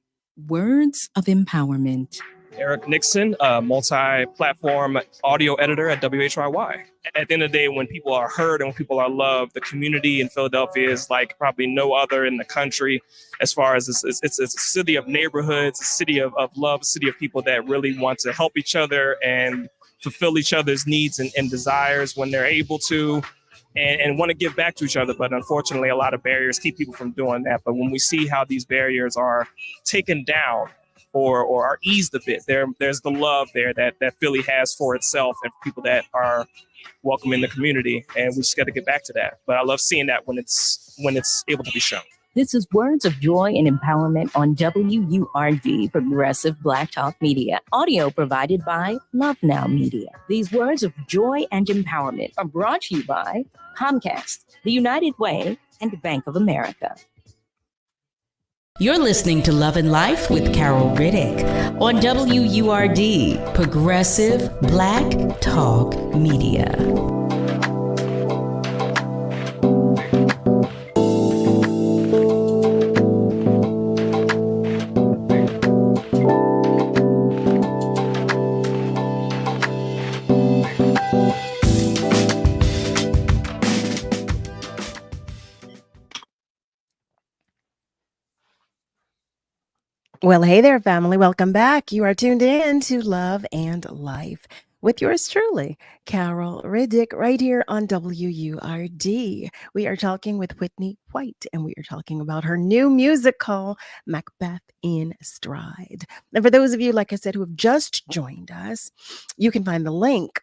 Words of empowerment. Eric Nixon, multi-platform audio editor at WHYY. At the end of the day, when people are heard and when people are loved, the community in Philadelphia is like probably no other in the country. As far as it's a city of neighborhoods, a city of love, a city of people that really want to help each other and fulfill each other's needs and desires when they're able to, and want to give back to each other. But unfortunately, a lot of barriers keep people from doing that. But when we see how these barriers are taken down or are eased a bit, there's the love there that Philly has for itself and for people that are welcome in the community. And we just got to get back to that. But I love seeing that when it's able to be shown. This is Words of Joy and Empowerment on WURD, Progressive Black Talk Media. Audio provided by Love Now Media. These words of joy and empowerment are brought to you by Comcast, the United Way, and Bank of America. You're listening to Love and Life with Carol Riddick on WURD, Progressive Black Talk Media. Well, hey there, family. Welcome back. You are tuned in to Love and Life with yours truly, Carol Riddick, right here on WURD. We are talking with Whitney White, and we are talking about her new musical, Macbeth in Stride. And for those of you, like I said, who have just joined us, you can find the link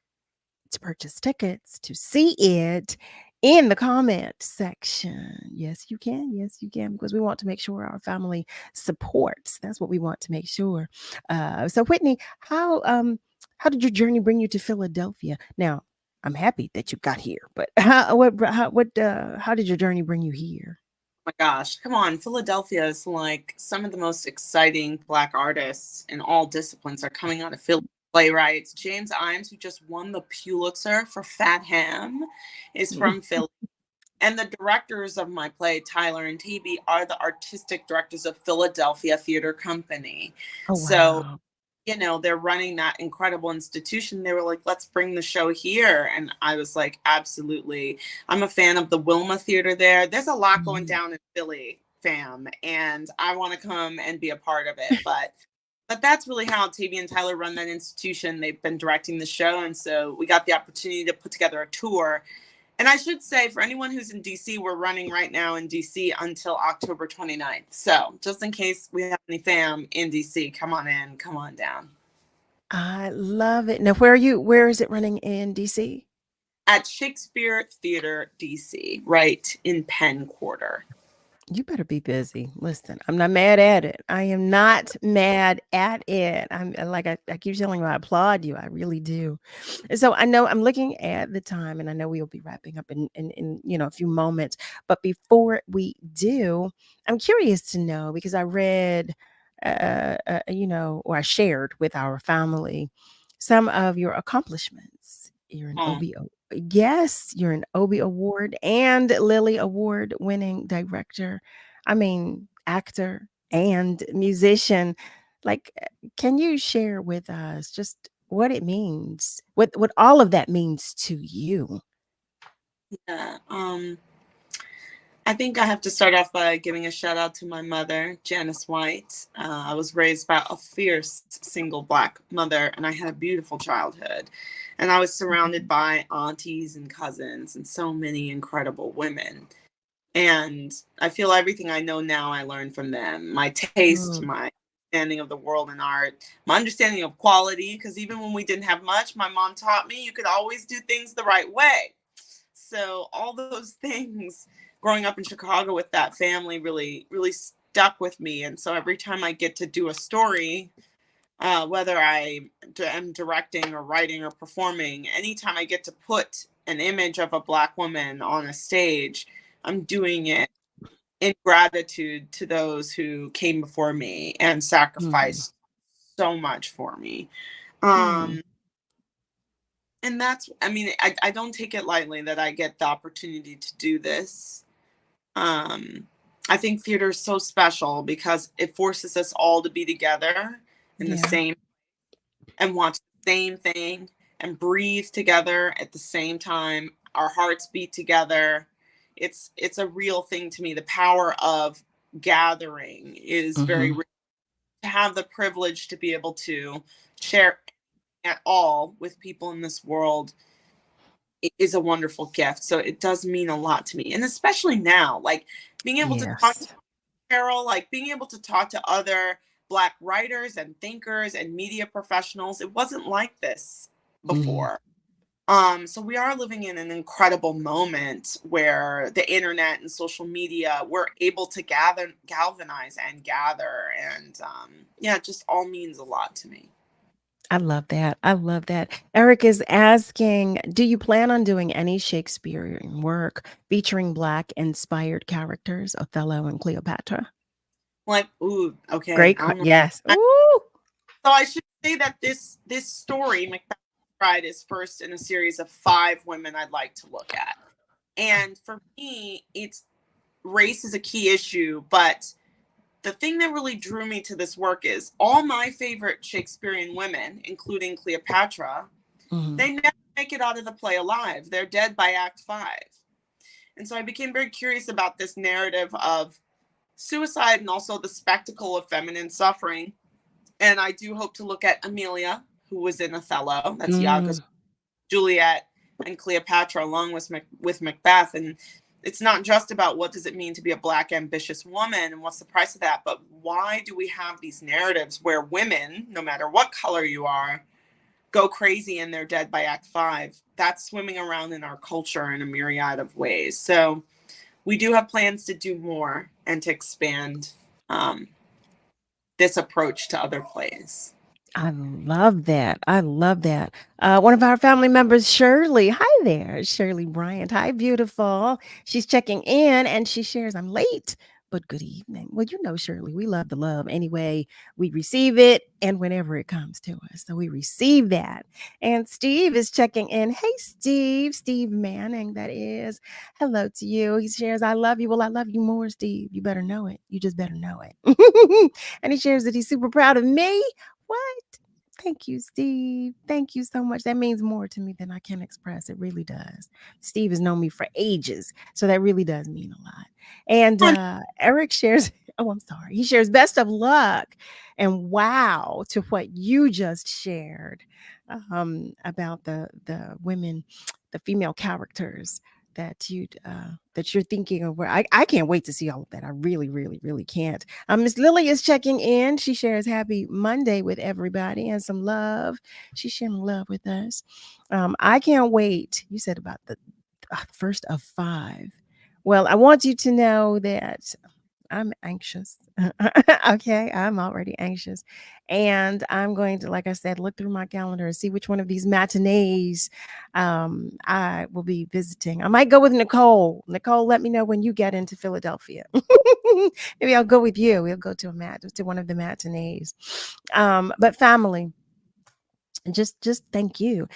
to purchase tickets to see it in the comment section. Yes, you can. Yes, you can, because we want to make sure our family supports. That's what we want to make sure. So, Whitney, how did your journey bring you to Philadelphia? Now, I'm happy that you got here, but how did your journey bring you here? My gosh, come on. Philadelphia is like some of the most exciting Black artists in all disciplines are coming out of Philly. Playwrights. James Imes, who just won the Pulitzer for Fat Ham, is from Philly. And the directors of my play, Tyler and TB, are the artistic directors of Philadelphia Theater Company. Oh, So, wow. you know, they're running that incredible institution. They were like, let's bring the show here. And I was like, absolutely. I'm a fan of the Wilma Theater there. There's a lot going down in Philly, fam. And I want to come and be a part of it. But that's really how TV and Tyler run that institution. They've been directing the show. And so we got the opportunity to put together a tour. And I should say, for anyone who's in DC, we're running right now in DC until October 29th. So just in case we have any fam in DC, come on in, come on down. I love it. Now, where is it running in DC? At Shakespeare Theater DC, right in Penn Quarter. You better be busy. Listen, I'm not mad at it. I am not mad at it. I'm like, I keep telling you, I applaud you. I really do. And so I know I'm looking at the time, and I know we'll be wrapping up in a few moments. But before we do, I'm curious to know, because I read, or I shared with our family some of your accomplishments. You're an OBO. Yes, you're an Obie Award and Lily Award winning director. I mean, actor and musician. Like, can you share with us just what it means, what all of that means to you? Yeah. I think I have to start off by giving a shout out to my mother, Janice White. I was raised by a fierce single Black mother, and I had a beautiful childhood. And I was surrounded by aunties and cousins and so many incredible women. And I feel everything I know now I learned from them. My taste, my understanding of the world and art, my understanding of quality, because even when we didn't have much, my mom taught me you could always do things the right way. So all those things growing up in Chicago with that family really, really stuck with me. And so every time I get to do a story, whether I am directing or writing or performing, anytime I get to put an image of a Black woman on a stage, I'm doing it in gratitude to those who came before me and sacrificed so much for me. And that's, I mean, I don't take it lightly that I get the opportunity to do this. I think theater is so special because it forces us all to be together in the same and watch the same thing and breathe together at the same time. Our hearts beat together. It's a real thing to me. The power of gathering is very real. To have the privilege to be able to share at all with people in this world is a wonderful gift. So it does mean a lot to me. And especially now, like being able to talk to Carol, like being able to talk to other Black writers and thinkers and media professionals. It wasn't like this before. So we are living in an incredible moment where the internet and social media, we're able to galvanize and gather. And it just all means a lot to me. I love that. I love that. Eric is asking, do you plan on doing any Shakespearean work featuring Black inspired characters, Othello and Cleopatra? Like, ooh, okay. Great. Yes. Ooh. So I should say that this story, Macbeth Bride, is first in a series of 5 women I'd like to look at. And for me, race is a key issue, but the thing that really drew me to this work is all my favorite Shakespearean women, including Cleopatra, they never make it out of the play alive. They're dead by Act 5. And so I became very curious about this narrative of suicide and also the spectacle of feminine suffering. And I do hope to look at Amelia, who was in Othello. That's Iago's Juliet and Cleopatra, along with Macbeth. And it's not just about what does it mean to be a Black ambitious woman and what's the price of that, but why do we have these narratives where women, no matter what color you are, go crazy and they're dead by Act 5? That's swimming around in our culture in a myriad of ways. So we do have plans to do more and to expand this approach to other plays. I love that. I love that. One of our family members, Shirley. Hi there, Shirley Bryant. Hi, beautiful. She's checking in and she shares, I'm late, but good evening. Well, you know, Shirley, we love the love anyway. We receive it and whenever it comes to us. So we receive that. And Steve is checking in. Hey, Steve Manning, that is. Hello to you. He shares, I love you. Well, I love you more, Steve. You better know it. You just better know it. And he shares that he's super proud of me. What? Thank you, Steve. Thank you so much. That means more to me than I can express. It really does. Steve has known me for ages, so that really does mean a lot. And Eric shares, oh, I'm sorry. He shares best of luck and wow to what you just shared about the women, the female characters that you're thinking of. Where I can't wait to see all of that. I really, really, really can't. Miss Lily is checking in. She shares happy Monday with everybody and some love. She's sharing love with us. I can't wait. You said about the first of 5. Well, I want you to know that I'm anxious. Okay, I'm already anxious. And I'm going to, like I said, look through my calendar and see which one of these matinees I will be visiting. I might go with Nicole. Nicole, let me know when you get into Philadelphia. Maybe I'll go with you. We'll go to one of the matinees. But family, just thank you.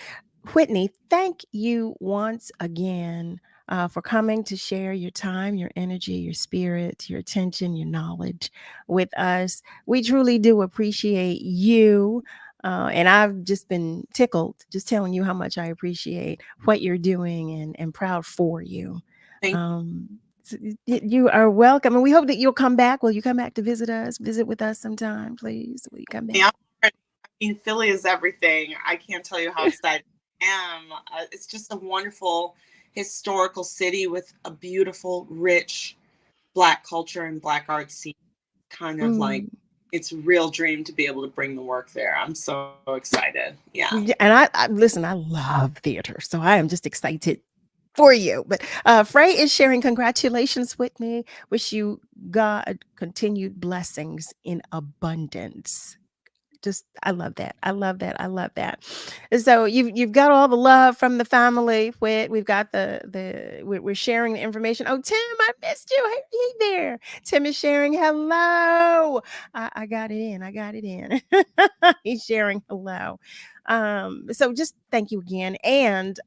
Whitney, thank you once again for coming to share your time, your energy, your spirit, your attention, your knowledge with us. We truly do appreciate you. And I've just been tickled just telling you how much I appreciate what you're doing and proud for you. You are welcome. And we hope that you'll come back. Will you come back to visit with us sometime, please? Will you come back? Yeah, I mean, Philly is everything. I can't tell you how excited I am. It's just a wonderful historical city with a beautiful, rich Black culture and Black art scene. Kind of like it's a real dream to be able to bring the work there. I'm so excited. Yeah. And I listen, I love theater, so I am just excited for you. But Frey is sharing congratulations with me. Wish you God continued blessings in abundance. Just I love that. I love that. I love that. And so you've got all the love from the family. We've got we're sharing the information. Oh, Tim, I missed you. Hey there. Tim is sharing hello. I got it in. I got it in. He's sharing hello. So just thank you again. And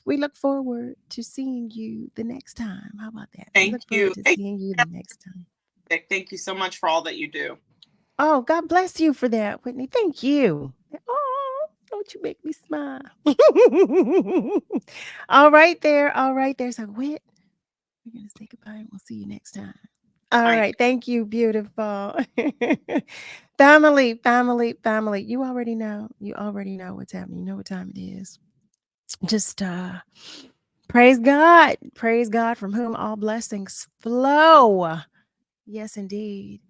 we look forward to seeing you the next time. How about that? Thank you. Seeing you the next time. Thank you so much for all that you do. Oh, God bless you for that, Whitney. Thank you. Oh, don't you make me smile. All right there. All right there. So, Whit, we're going to say goodbye and we'll see you next time. All right. Thank you, beautiful. Family. You already know. You already know what's happening. You know what time it is. Just praise God. Praise God from whom all blessings flow. Yes, indeed.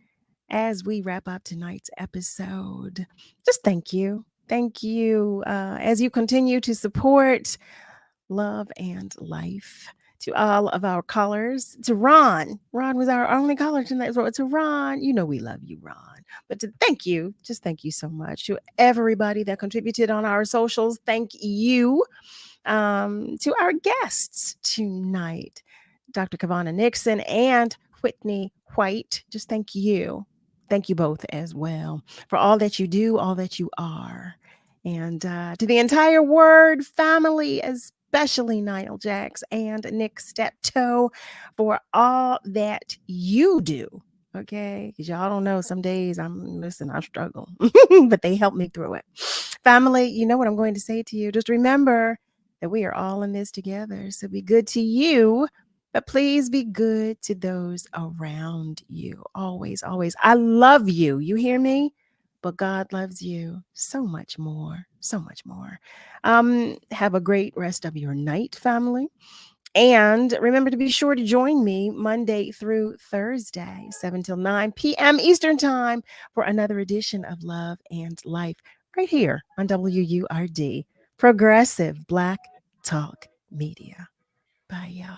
As we wrap up tonight's episode, just thank you. Thank you as you continue to support Love and Life. To all of our callers, to Ron. Ron was our only caller tonight. So to Ron, you know we love you, Ron. But to thank you, just thank you so much. To everybody that contributed on our socials, thank you. To our guests tonight, Dr. Kevana Nixon and Whitney White, just thank you. Thank you both as well for all that you do, all that you are. And to the entire WURD family, especially Nigel Jax and Nick Steptoe, for all that you do. Okay, because y'all don't know, some days I struggle, but they help me through it. Family, you know what I'm going to say to you. Just remember that we are all in this together. So be good to you But please be good to those around you. Always, always. I love you. You hear me? But God loves you so much more. So much more. Have a great rest of your night, family. And remember to be sure to join me Monday through Thursday, 7 till 9 p.m. Eastern Time for another edition of Love and Life right here on WURD, Progressive Black Talk Media. Bye, y'all.